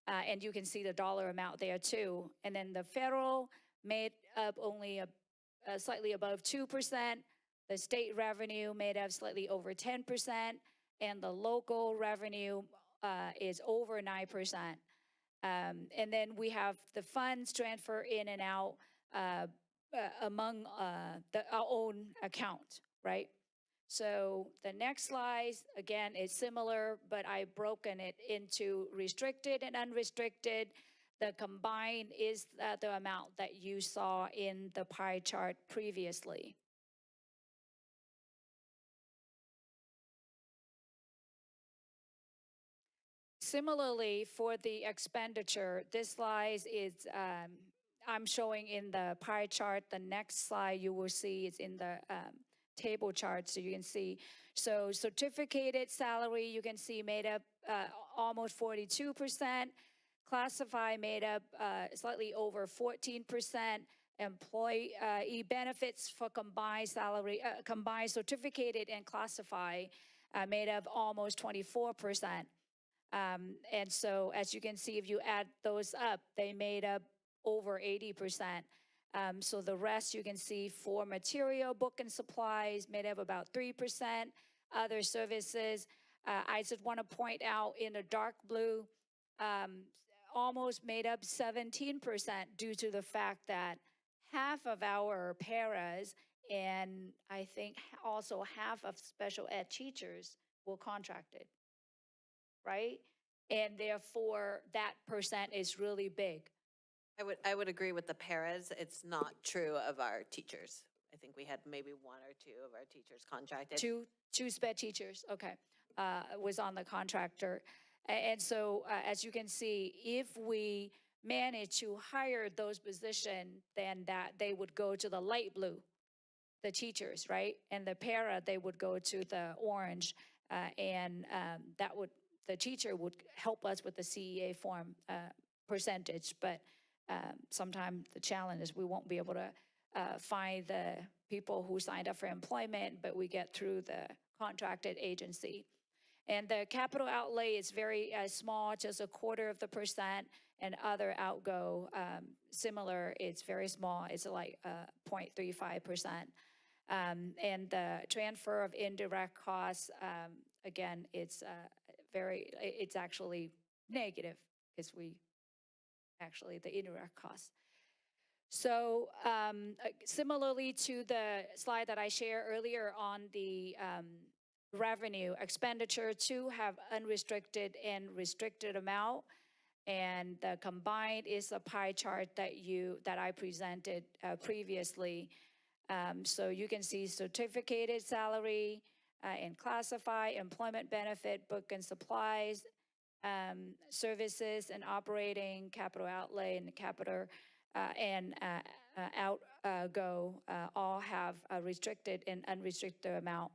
And you can see the dollar amount there too. And then the federal made up only slightly above 2%. The state revenue made up slightly over 10%. And the local revenue is over 9%. And then we have the funds transfer in and out among our own account, right? So the next slide, again, is similar, but I've broken it into restricted and unrestricted. The combined is the amount that you saw in the pie chart previously. Similarly, for the expenditure, this slide is, I'm showing in the pie chart. The next slide you will see is in the table chart, so you can see. So certificated salary, you can see made up almost 42%. Classified made up slightly over 14%. Employee benefits for combined salary, combined certificated and classified made up almost 24%. And so as you can see, if you add those up, they made up over 80%. So the rest you can see for material, book and supplies made up about 3%. Other services, I just want to point out in the dark blue, almost made up 17% due to the fact that half of our paras and I think also half of special ed teachers were contracted, right? And therefore that percent is really big. I would agree with the paras. It's not true of our teachers. I think we had maybe 1 or 2 of our teachers contracted. Two sped teachers, okay, was on the contractor. And so as you can see, if we manage to hire those positions, then that they would go to the light blue, the teachers, right? And the para, they would go to the orange, and the teacher would help us with the CEA form percentage, but sometimes the challenge is we won't be able to find the people who signed up for employment, but we get through the contracted agency. And the capital outlay is very small, just 0.25%, and other outgo, similar, it's very small, it's like 0.35%. And the transfer of indirect costs, again, it's actually negative because the indirect costs. So similarly to the slide that I shared earlier on the revenue expenditure, to have unrestricted and restricted amount, and the combined is a pie chart that I presented previously. So you can see certificated salary and classified, employment benefit, book and supplies, services and operating, capital outlay and capital and outgo all have a restricted and unrestricted amount.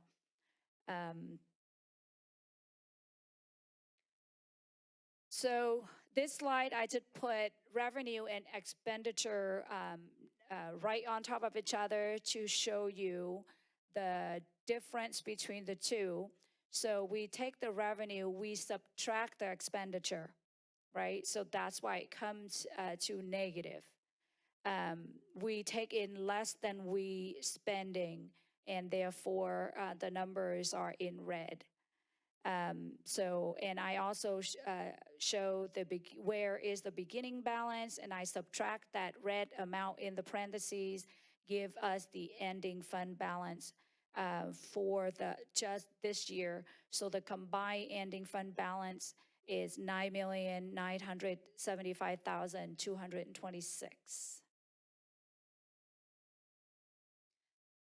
So this slide, I just put revenue and expenditure right on top of each other to show you the difference between the two. So we take the revenue, we subtract the expenditure, right? So that's why it comes to negative. We take in less than we spending, and therefore the numbers are in red. And I also show where is the beginning balance, and I subtract that red amount in the parentheses, give us the ending fund balance for just this year. So the combined ending fund balance is $9,975,226.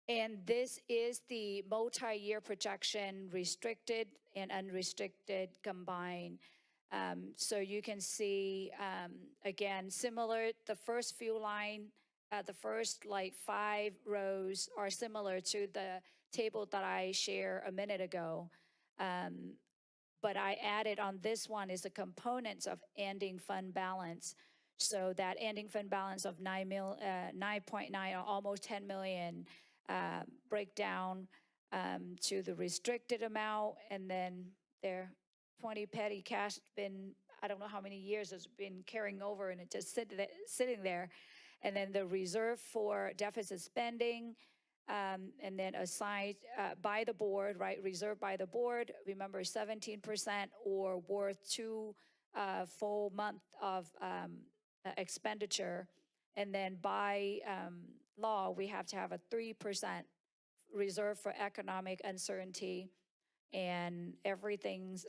And this is the multi-year projection, restricted and unrestricted combined. So you can see, again, similar, the first few the first like 5 rows are similar to the table that I shared a minute ago. But I added on this one is the components of ending fund balance. So that ending fund balance of 9.9 or almost 10 million breakdown to the restricted amount, and then their 20 petty cash has been, I don't know how many years it's been carrying over, and it just sitting there. And then the reserve for deficit spending, and then assigned by the board, right? Reserved by the board, remember 17% or worth 2 full month of expenditure. And then by law, we have to have a 3% reserve for economic uncertainty, and everything's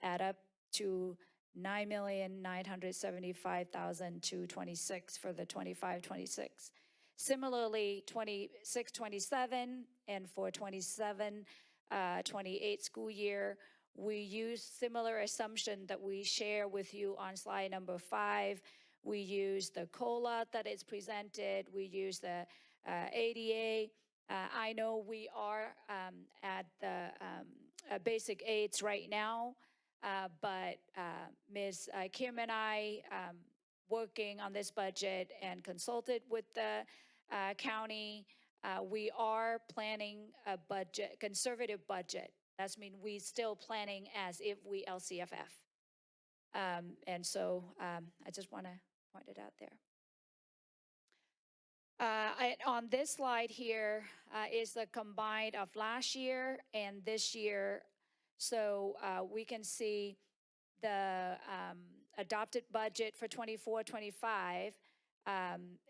add up to 9,975,226 for the 25-26. Similarly, 26-27 and for 27-28 school year, we use similar assumption that we share with you on slide number 5. We use the COLA that is presented. We use the ADA. I know we are at the basic aids right now, but Ms. Kim and I working on this budget and consulted with the county. We are planning a budget, conservative budget. That's mean we still planning as if we LCFF. And so I just want to point it out there. On this slide here is the combined of last year and this year. So we can see the adopted budget for 24-25.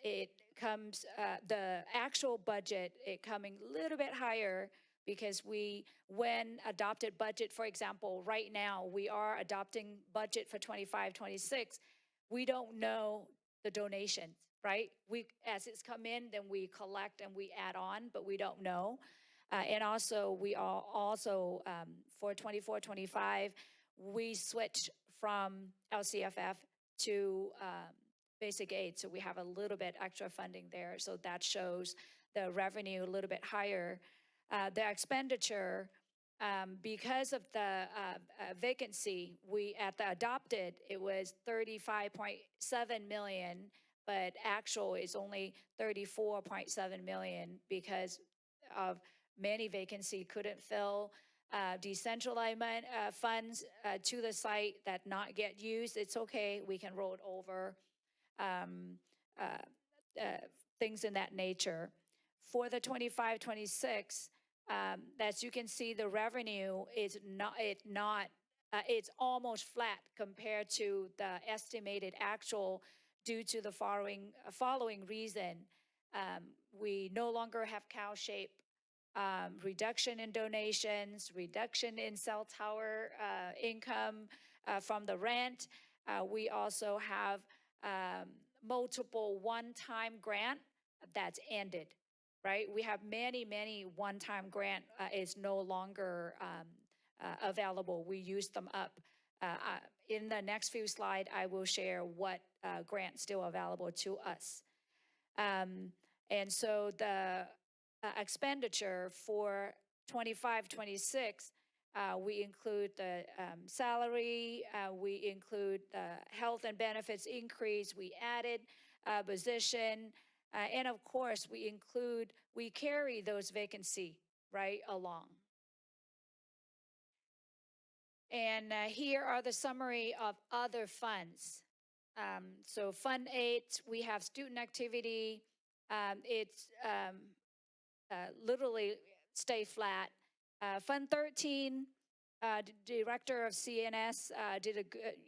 It comes, the actual budget, it coming a little bit higher because when adopted budget, for example, right now we are adopting budget for 25-26. We don't know the donations, right? As it's come in, then we collect and we add on, but we don't know. And also we are also for 24-25, we switch from LCFF to basic aid. So we have a little bit extra funding there. So that shows the revenue a little bit higher. The expenditure, because of the vacancy, at the adopted, it was 35.7 million, but actual is only 34.7 million because of many vacancy couldn't fill. Decentralized funds to the site that not get used, it's okay, we can roll it over. Things in that nature. For the 25-26, as you can see, the revenue is it's almost flat compared to the estimated actual due to the following reason. We no longer have cow shape, reduction in donations, reduction in cell tower income from the rent. We also have multiple one-time grant that's ended, right? We have many one-time grant is no longer available. We use them up. In the next few slides, I will share what grants still available to us. And so the expenditure for 25, 26, we include the salary, we include the health and benefits increase, we added a position, and of course, we carry those vacancy right along. And here are the summary of other funds. So Fund 8, we have student activity. It's literally stay flat. Fund 13, Director of CNS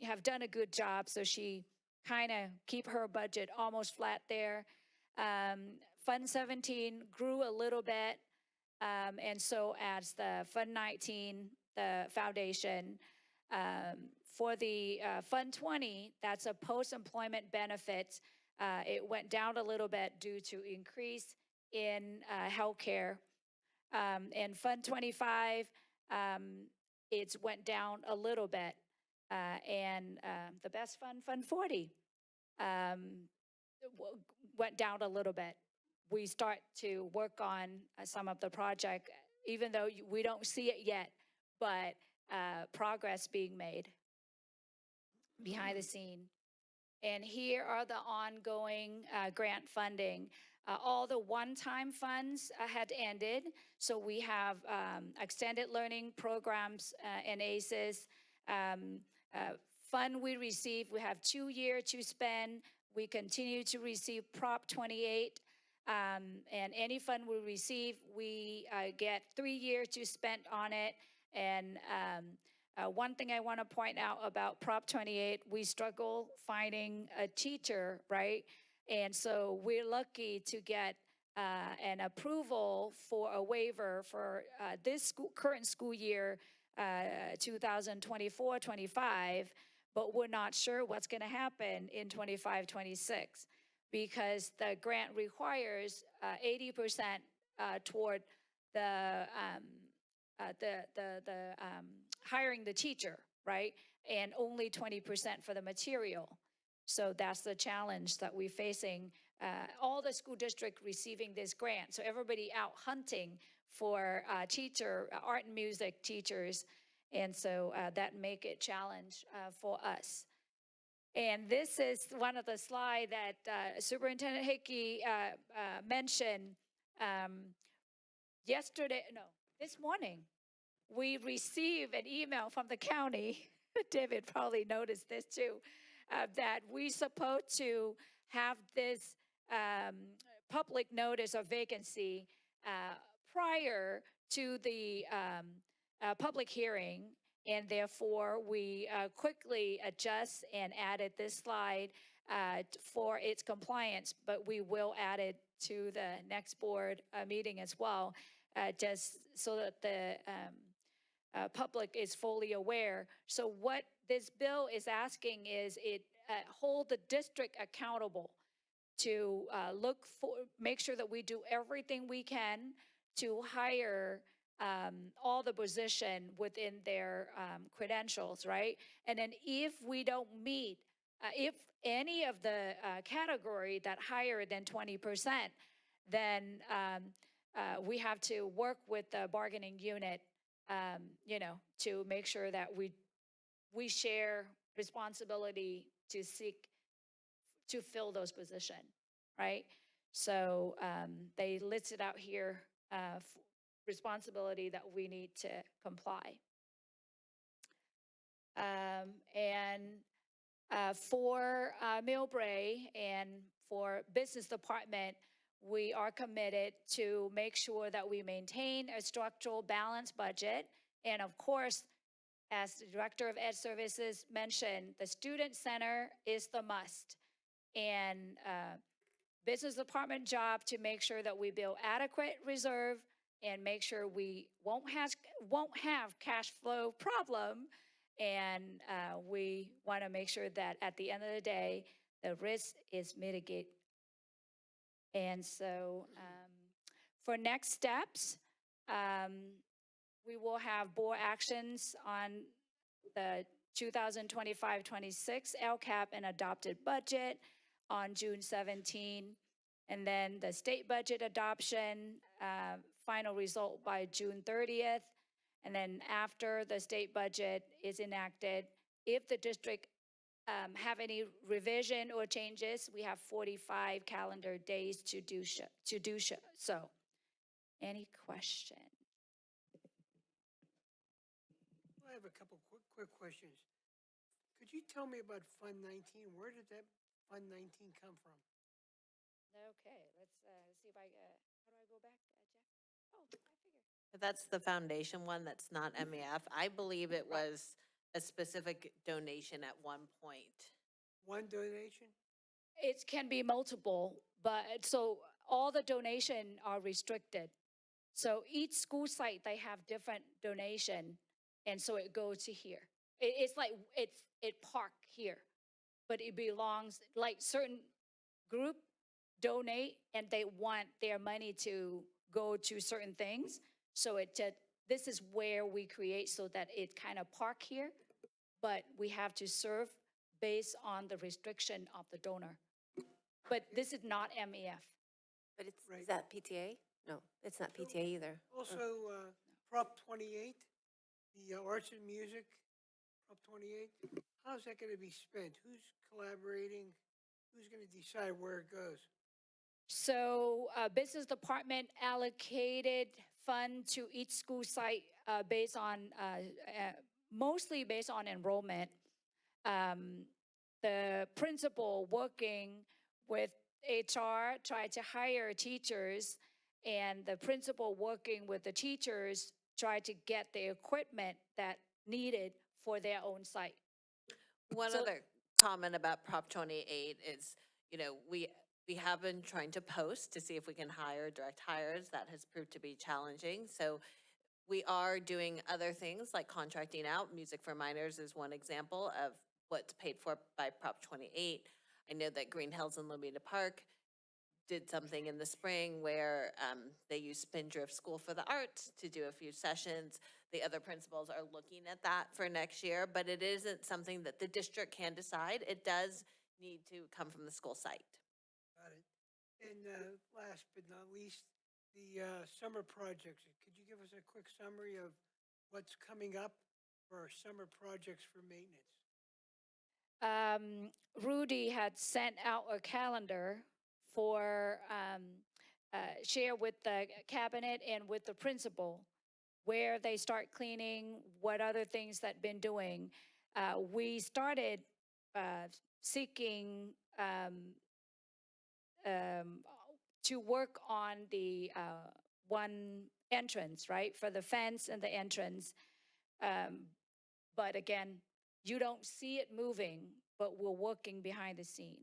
have done a good job, so she kind of keep her budget almost flat there. Fund 17 grew a little bit, and so as the Fund 19, the foundation. For the Fund 20, that's a post-employment benefits. It went down a little bit due to increase in healthcare. And Fund 25, it's went down a little bit. And the best fund, Fund 40, went down a little bit. We start to work on some of the project, even though we don't see it yet, but progress being made behind the scene. And here are the ongoing grant funding. All the one-time funds had ended, so we have extended learning programs and ACES. Fund we receive, we have 2 years to spend. We continue to receive Prop 28. And any fund we receive, we get 3 years to spend on it. And one thing I want to point out about Prop 28, we struggle finding a teacher, right? And so we're lucky to get an approval for a waiver for this current school year, 2024-25, but we're not sure what's going to happen in 25-26 because the grant requires 80% toward the hiring the teacher, right? And only 20% for the material. So that's the challenge that we're facing. All the school district receiving this grant. So everybody out hunting for teacher, art and music teachers. And so that make it challenge for us. And this is one of the slides that Superintendent Hickey mentioned this morning. We received an email from the county, David probably noticed this too, that we're supposed to have this public notice of vacancy prior to the public hearing, and therefore we quickly adjust and added this slide for its compliance, but we will add it to the next board meeting as well, just so that the public is fully aware. So what this bill is asking is it hold the district accountable to make sure that we do everything we can to hire all the position within their credentials, right? And then if we don't meet, if any of the category that higher than 20%, then we have to work with the bargaining unit, to make sure that we share responsibility to fill those positions, right? So they listed out here responsibility that we need to comply. And for Millbrae and for business department, we are committed to make sure that we maintain a structural balanced budget. And of course, as the Director of Ed Services mentioned, the student center is the must. And business department job to make sure that we build adequate reserve and make sure we won't have cash flow problem. And we want to make sure that at the end of the day, the risk is mitigated. And so for next steps, we will have board actions on the 2025-26 LCAP and adopted budget on June 17. And then the state budget adoption, final result by June 30th. And then after the state budget is enacted, if the district have any revision or changes, we have 45 calendar days to do so. Any question? I have a couple quick questions. Could you tell me about Fund 19? Where did that Fund 19 come from? Okay, let's see if I, how do I go back, Jeff? Oh, I figure. That's the foundation one, that's not MEF. I believe it was a specific donation at one point. One donation? It can be multiple, but so all the donation are restricted. So each school site, they have different donation, and so it goes to here. It's like, it park here, but it belongs, like certain group donate and they want their money to go to certain things. So this is where we create so that it kind of park here, but we have to serve based on the restriction of the donor. But this is not MEF. But it's, Right. is that PTA? No, it's not PTA either. Also, Prop 28, the arts and music, Prop 28, how's that going to be spent? Who's collaborating? Who's going to decide where it goes? So business department allocated fund to each school site based on, mostly based on enrollment. The principal working with HR tried to hire teachers, and the principal working with the teachers tried to get the equipment that needed for their own site. One So- other comment about Prop 28 is, we have been trying to post to see if we can hire direct hires. That has proved to be challenging. So we are doing other things like contracting out. Music for Minors is one example of what's paid for by Prop 28. I know that Green Hills and Lomita Park did something in the spring where they used Spindrift School for the Arts to do a few sessions. The other principals are looking at that for next year, but it isn't something that the district can decide. It does need to come from the school site. Got it. And last but not least, the summer projects. Could you give us a quick summary of what's coming up for our summer projects for maintenance? Rudy had sent out a calendar for share with the cabinet and with the principal, where they start cleaning, what other things that been doing. We started seeking to work on the one entrance, right, for the fence and the entrance. But again, you don't see it moving, but we're working behind the scene.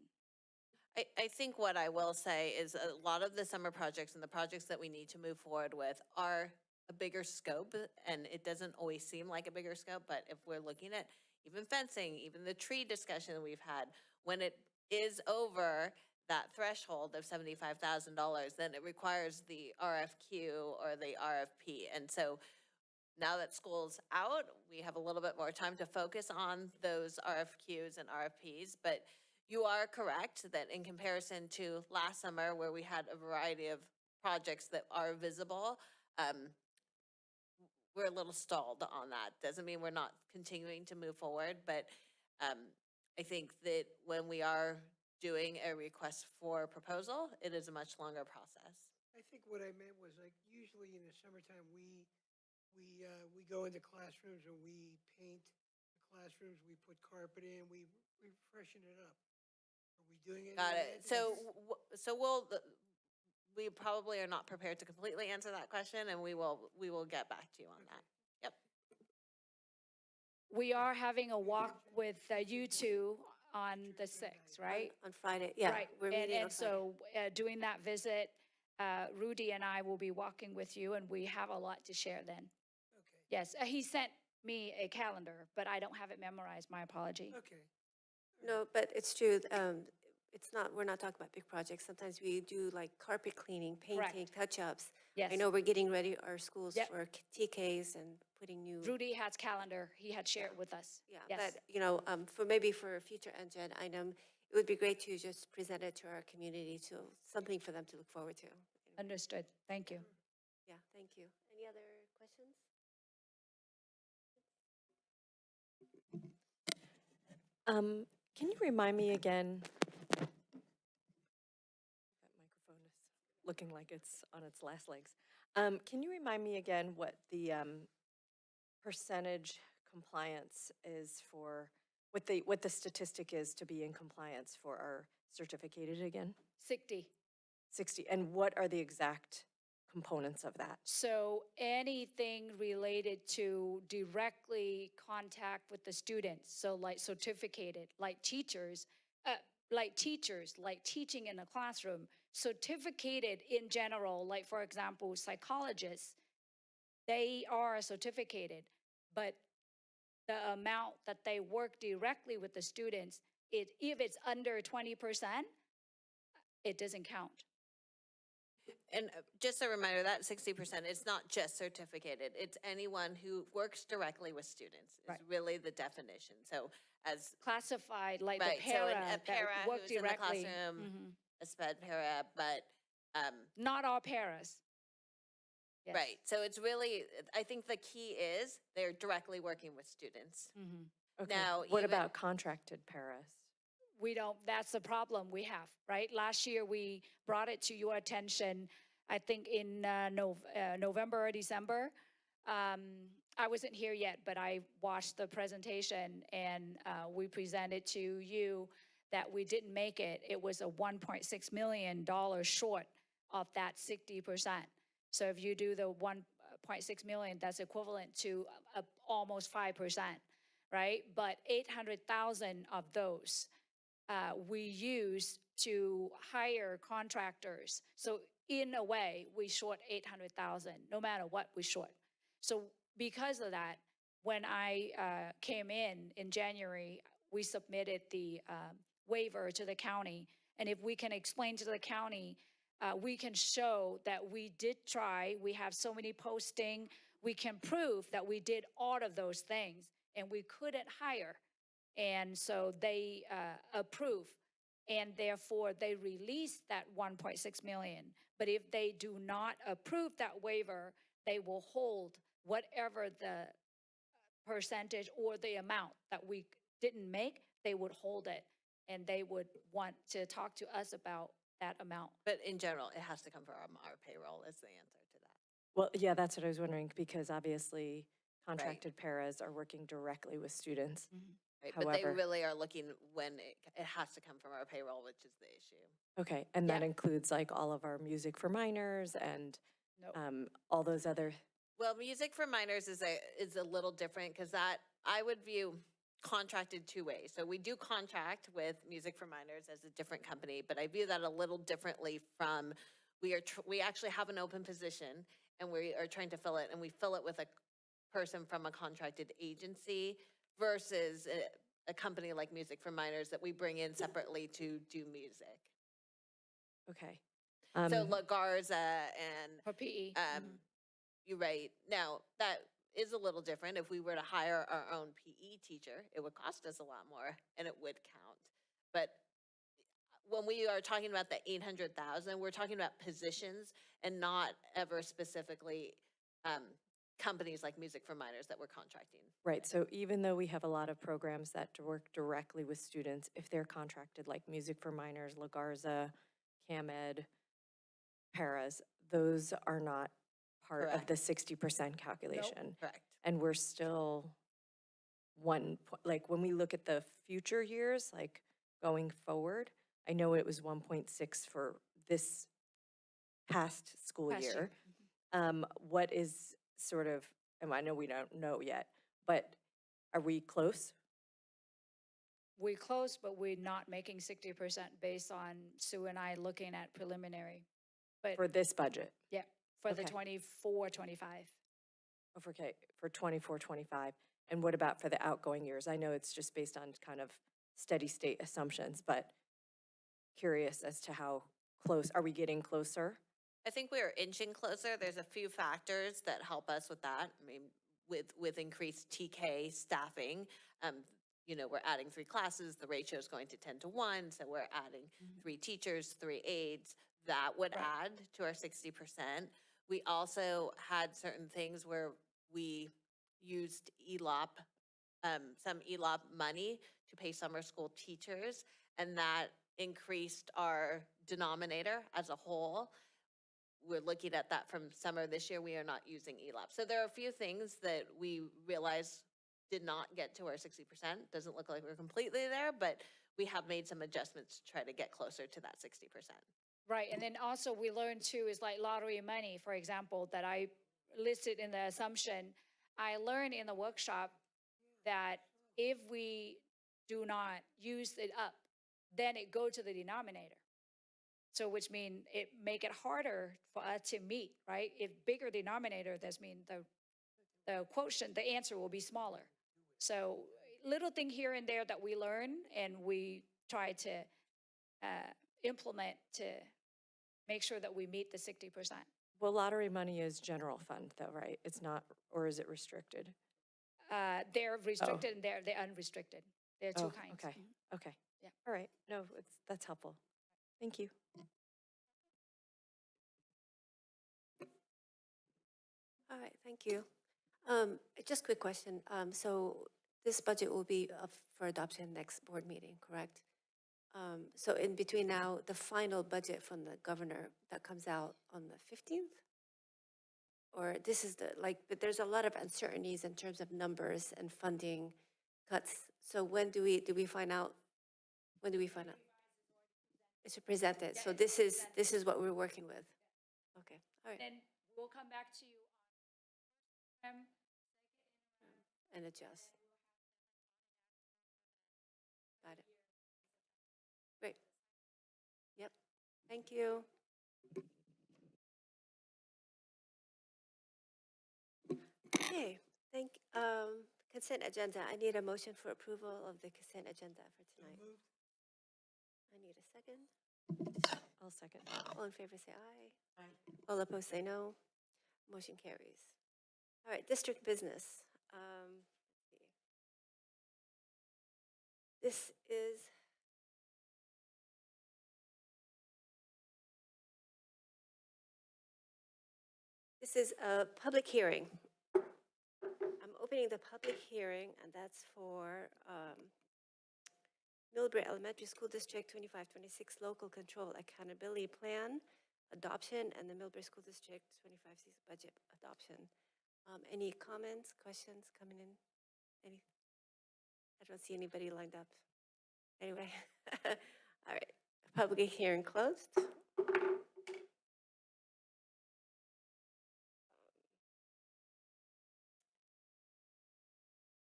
I think what I will say is a lot of the summer projects and the projects that we need to move forward with are a bigger scope, and it doesn't always seem like a bigger scope, but if we're looking at even fencing, even the tree discussion we've had, when it is over that threshold of $75,000, then it requires the RFQ or the RFP. And so now that school's out, we have a little bit more time to focus on those RFQs and RFPs, but you are correct that in comparison to last summer where we had a variety of projects that are visible, we're a little stalled on that. Doesn't mean we're not continuing to move forward, but I think that when we are doing a request for proposal, it is a much longer process. I think what I meant was like usually in the summertime, we go into classrooms and we paint the classrooms, we put carpet in, we freshen it up. Are we doing it? Got it. So we probably are not prepared to completely answer that question, and we will get back to you on that. Yep. We are having a walk with you two on the 6th, right? On Friday, yeah. Right, We're and, meeting on and Friday. so doing that visit, Rudy and I will be walking with you, and we have a lot to share then. Okay, Yes, he sent me a calendar, but I don't have it memorized, my apology. okay. No, but it's true. It's not, we're not talking about big projects. Sometimes we do like carpet cleaning, painting, touch-ups. Yes. I know we're getting ready our schools Yep. for TKs and putting new. Rudy has calendar, he had shared with us. Yeah, Yes. but, you know, for maybe for a future agenda item, it would be great to just present it to our community, to something for them to look forward to. Understood. Thank you. Yeah, thank you. Any other questions? Can you remind me again? That microphone is looking like it's on its last legs. Can you remind me again what the percentage compliance is for, what the statistic is to be in compliance for our certificated again? 60. 60, and what are the exact components of that? So anything related to directly contact with the students, so like certificated, like teachers, like teaching in a classroom, certificated in general, like for example, psychologists, they are certificated, but the amount that they work directly with the students, if it's under 20%, it doesn't count. And just a reminder, that 60% is not just certificated. It's anyone who works directly with students is Right. really the definition. So as, Classified, like right, the so para a that para work who's in the directly. classroom, Mhm. a sped para, but, Not all paras. Yes. right. So it's really, I think the key is they're directly working with students. Mhm. Okay. Now, What even- about contracted paras? We don't, that's the problem we have, right? Last year, we brought it to your attention, I think in November or December. I wasn't here yet, but I watched the presentation and we presented to you that we didn't make it. It was a $1.6 million short of that 60%. So if you do the 1.6 million, that's equivalent to almost 5%, right? But 800,000 of those we use to hire contractors. So in a way, we short 800,000, no matter what we short. So because of that, when I came in January, we submitted the waiver to the county. And if we can explain to the county, we can show that we did try, we have so many posting, we can prove that we did all of those things and we couldn't hire. And so they approve, and therefore they release that 1.6 million. But if they do not approve that waiver, they will hold whatever the percentage or the amount that we didn't make, they would hold it. And they would want to talk to us about that amount. But in general, it has to come from our payroll is the answer to that. Well, yeah, that's what I was wondering, because obviously contracted paras are working directly with students. Right, but they However- really are looking when it has to come from our payroll, which is the issue. Okay, and that Yeah. includes like all of our music for minors and No. all those other, Well, music for minors is a little different because that I would view contracted two ways. So we do contract with Music for Minors as a different company, but I view that a little differently from we actually have an open position and we are trying to fill it, and we fill it with a person from a contracted agency versus a company like Music for Minors that we bring in separately to do music. okay. So La Garza and For PE. you're right. Now, that is a little different. If we were to hire our own PE teacher, it would cost us a lot more and it would count. But when we are talking about the 800,000, we're talking about positions and not ever specifically companies like Music for Minors that we're contracting. Right, so even though we have a lot of programs that work directly with students, if they're contracted like Music for Minors, La Garza, CAMED, paras, those are not part of the 60% calculation. Correct. And we're still like when we look at the future years, like going forward, I know it was 1.6 for this past school Past year. year. What is sort of, and I know we don't know yet, but are we close? We're close, but we're not making 60% based on Sue and I looking at preliminary. But For this budget? yeah, for the Okay. 24, 25. Okay, for 24, 25. And what about for the outgoing years? I know it's just based on kind of steady state assumptions, but curious as to how close, are we getting closer? I think we are inching closer. There's a few factors that help us with that. I mean, with increased TK staffing, we're adding 3 classes, the ratio is going to 10 to 1, so we're adding 3 teachers, 3 aides. That would add to our 60%. We also had certain things where we used ELOP, some ELOP money to pay summer school teachers, and that increased our denominator as a whole. We're looking at that from summer this year, we are not using ELOP. So there are a few things that we realized did not get to our 60%. Doesn't look like we're completely there, but we have made some adjustments to try to get closer to that 60%. Right, and then also we learned too is like lottery money, for example, that I listed in the assumption. I learned in the workshop that if we do not use it up, then it go to the denominator. So which mean it make it harder for us to meet, right? If bigger denominator, that mean the quotient, the answer will be smaller. So little thing here and there that we learn and we try to implement to make sure that we meet the 60%. Well, lottery money is general fund though, right? It's not, or is it restricted? They're restricted and they're unrestricted. There are two Oh, kinds. okay, Mhm. okay. Yeah. All right, no, that's helpful. Thank you. All right, thank you. Just quick question. So this budget will be up for adoption next board meeting, correct? So in between now, the final budget from the governor that comes out on the 15th? Or this is but there's a lot of uncertainties in terms of numbers and funding cuts. So when do we find out? When do we find out? It's presented. So this is what we're working with. Okay, all right. Then we'll come back to you on And adjust. Got it. Great. Yep. Thank you. Okay, consent agenda. I need a motion for approval of the consent agenda for tonight. I need a second. I'll second. All in favor say aye. Aye. All opposed say no. Motion carries. All right, district business. Let's see. This is a public hearing. I'm opening the public hearing, and that's for Millbrae Elementary School District 25-26 Local Control Accountability Plan adoption and the Millbrae School District 25-6 budget adoption. Any comments, questions coming in? I don't see anybody lined up. Anyway, all right, public hearing closed.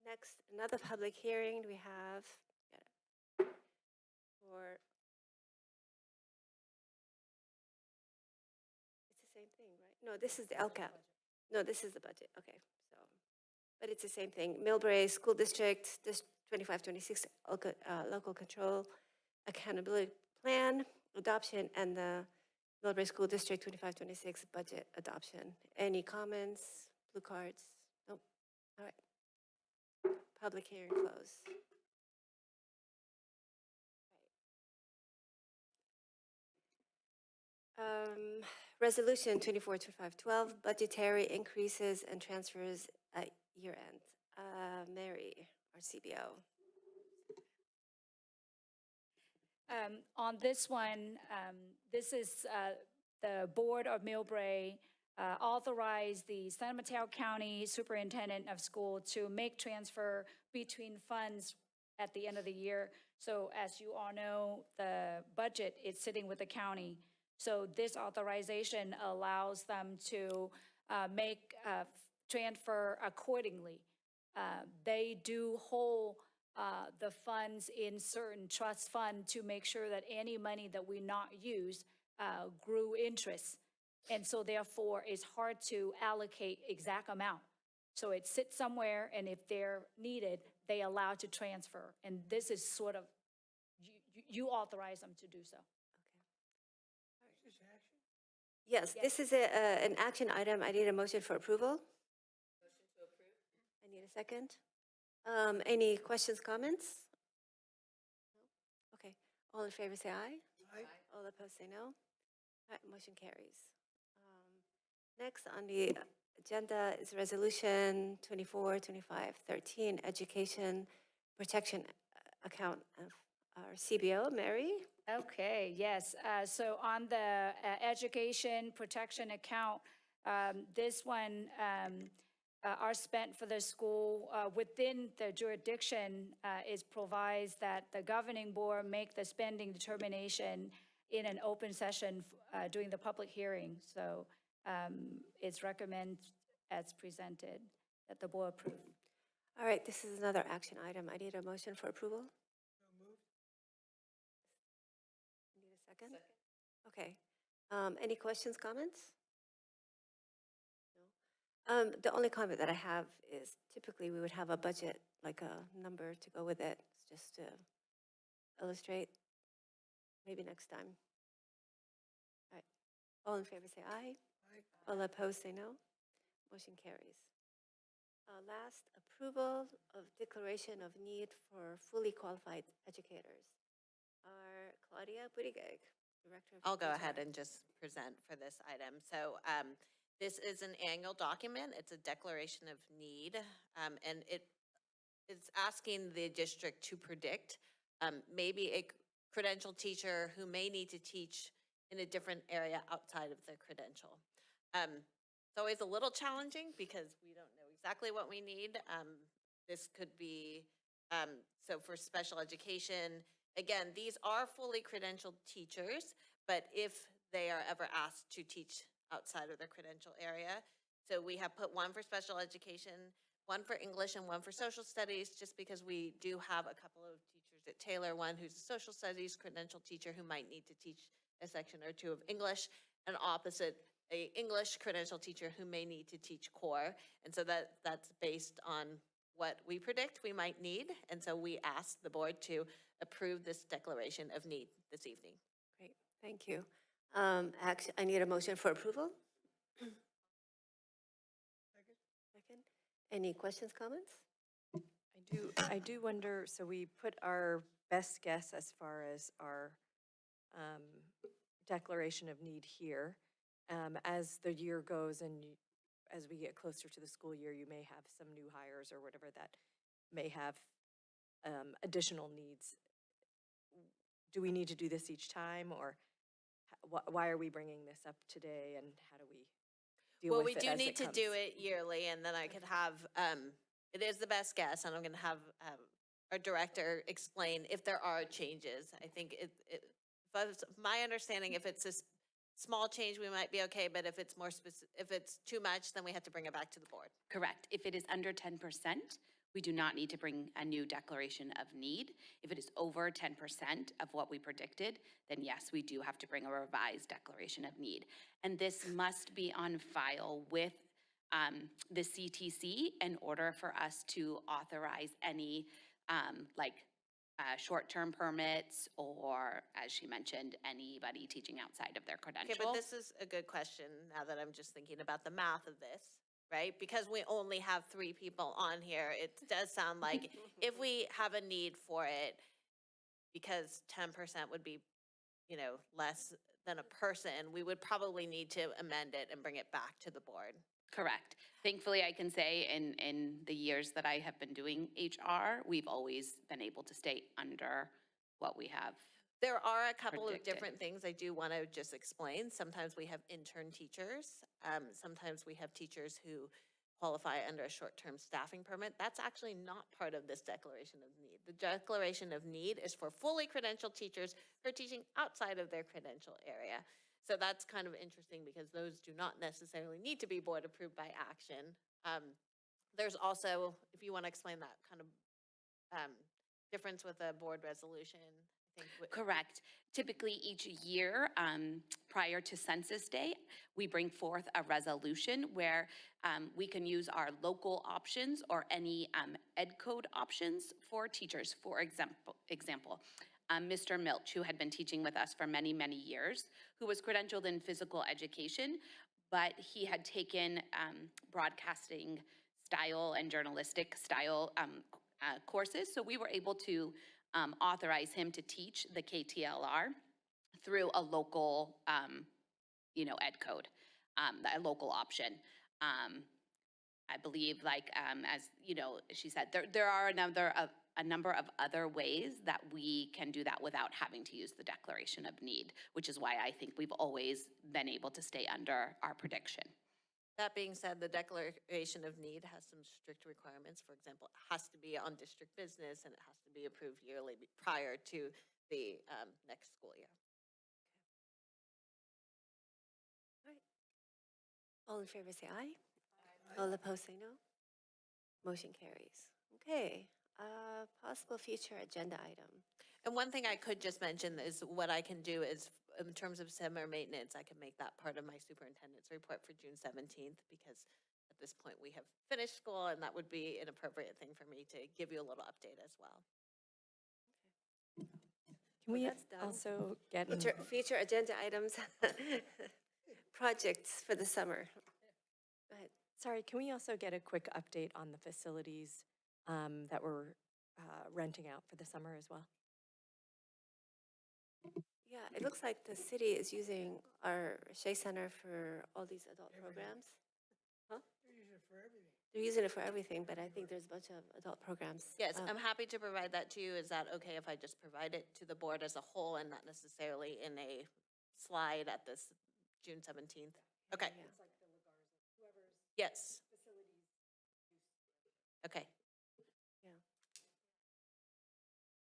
Next, another public hearing we have for, it's the same thing, right? No, this is the LCAP. No, this is the budget, okay, so, but it's the same thing. Millbrae School District, this 25-26 Local Control Accountability Plan adoption and the Millbrae School District 25-26 budget adoption. Any comments, blue cards? Nope, all right. Public hearing closed. Resolution 24-25-12, budgetary increases and transfers at year end. Mary, our CBO. On this one, this is the Board of Millbrae authorized the San Mateo County Superintendent of School to make transfer between funds at the end of the year. So as you all know, the budget is sitting with the county. So this authorization allows them to make transfer accordingly. They do hold the funds in certain trust fund to make sure that any money that we not use grew interest. And so therefore, it's hard to allocate exact amount. So it sits somewhere, and if they're needed, they allow to transfer. And this is sort of, you authorize them to do so. Yes, this is an action item. I need a motion for approval. Motion to approve. I need a second. Any questions, comments? No? Okay, all in favor say aye. Aye. All opposed say no. All right, motion carries. Next on the agenda is Resolution 24-25-13, Education Protection Account of our CBO. Mary? Okay, yes. So on the education protection account, this one, are spent for the school within the jurisdiction is provides that the governing board make the spending determination in an open session during the public hearing. So it's recommended as presented that the board approve. All right, this is another action item. I need a motion for approval. Need a second? Okay. Any questions, comments? No. The only comment that I have is typically we would have a budget, like a number to go with it, just to illustrate. Maybe next time. All right. All in favor say aye. Aye. All opposed say no. Motion carries. Last, approval of declaration of need for fully qualified educators. Our Claudia Buttigieg, Director of I'll go ahead HR. and just present for this item. So this is an annual document. It's a declaration of need, and it's asking the district to predict maybe a credentialed teacher who may need to teach in a different area outside of their credential. It's always a little challenging because we don't know exactly what we need. This could be, so for special education, again, these are fully credentialed teachers, but if they are ever asked to teach outside of their credential area, so we have put one for special education, one for English and one for social studies, just because we do have a couple of teachers at Taylor, one who's a social studies credentialed teacher who might need to teach a section or two of English, and opposite, a English credential teacher who may need to teach core. And so that's based on what we predict we might need. And so we asked the board to approve this declaration of need this evening. Great, thank you. I need a motion for approval. Second. Any questions, comments? I do wonder, so we put our best guess as far as our declaration of need here. As the year goes and as we get closer to the school year, you may have some new hires or whatever that may have additional needs. Do we need to do this each time, or why are we bringing this up today, and how do we deal Well, with we it do as need it to comes? do it yearly, and then I could have, it is the best guess, and I'm gonna have our director explain if there are changes. I think but my understanding, if it's a small change, we might be okay, but if it's more if it's too much, then we have to bring it back to the board. Correct. If it is under 10%, we do not need to bring a new declaration of need. If it is over 10% of what we predicted, then yes, we do have to bring a revised declaration of need. And this must be on file with the CTC in order for us to authorize any short-term permits or, as she mentioned, anybody teaching outside of their credential. Okay, but this is a good question now that I'm just thinking about the math of this, right? Because we only have 3 people on here, it does sound like if we have a need for it, because 10% would be, less than a person, we would probably need to amend it and bring it back to the board. Correct. Thankfully, I can say in the years that I have been doing HR, we've always been able to stay under what we have. There are a couple of Predicted. different things I do want to just explain. Sometimes we have intern teachers. Sometimes we have teachers who qualify under a short-term staffing permit. That's actually not part of this declaration of need. The declaration of need is for fully credentialed teachers who are teaching outside of their credential area. So that's kind of interesting because those do not necessarily need to be board approved by action. There's also, if you want to explain that kind of difference with a board resolution, I think. Correct. Typically, each year prior to Census Day, we bring forth a resolution where we can use our local options or any ed code options for teachers. For example, Mr. Milch, who had been teaching with us for many, many years, who was credentialed in physical education, but he had taken broadcasting style and journalistic style courses. So we were able to authorize him to teach the KTLR through a local, ed code, a local option. I believe, as she said, there are a number of other ways that we can do that without having to use the declaration of need, which is why I think we've always been able to stay under our prediction. That being said, the declaration of need has some strict requirements. For example, it has to be on district business and it has to be approved yearly prior to the next school year. All in favor say aye. All opposed say no. Motion carries. Okay, possible future agenda item. And one thing I could just mention is what I can do is, in terms of summer maintenance, I can make that part of my superintendent's report for June 17th, because at this point we have finished school and that would be an appropriate thing for me to give you a little update as well. Can we that's done. also get, Future agenda items, projects for the summer. Go ahead. sorry, can we also get a quick update on the facilities that we're renting out for the summer as well? Yeah, it looks like the city is using our Shea Center for all these adult programs. Huh? They use it for everything. They're using it for everything, but I think there's a bunch of adult programs. Yes, I'm happy to provide that to you. Is that okay if I just provide it to the board as a whole and not necessarily in a slide at this June 17th? Okay. Yeah. Yes. Okay.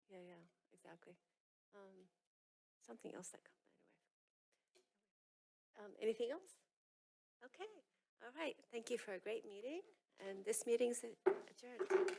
Yeah, exactly. Something else that comes by the way. Anything else? Okay, all right. Thank you for a great meeting, and this meeting's adjourned.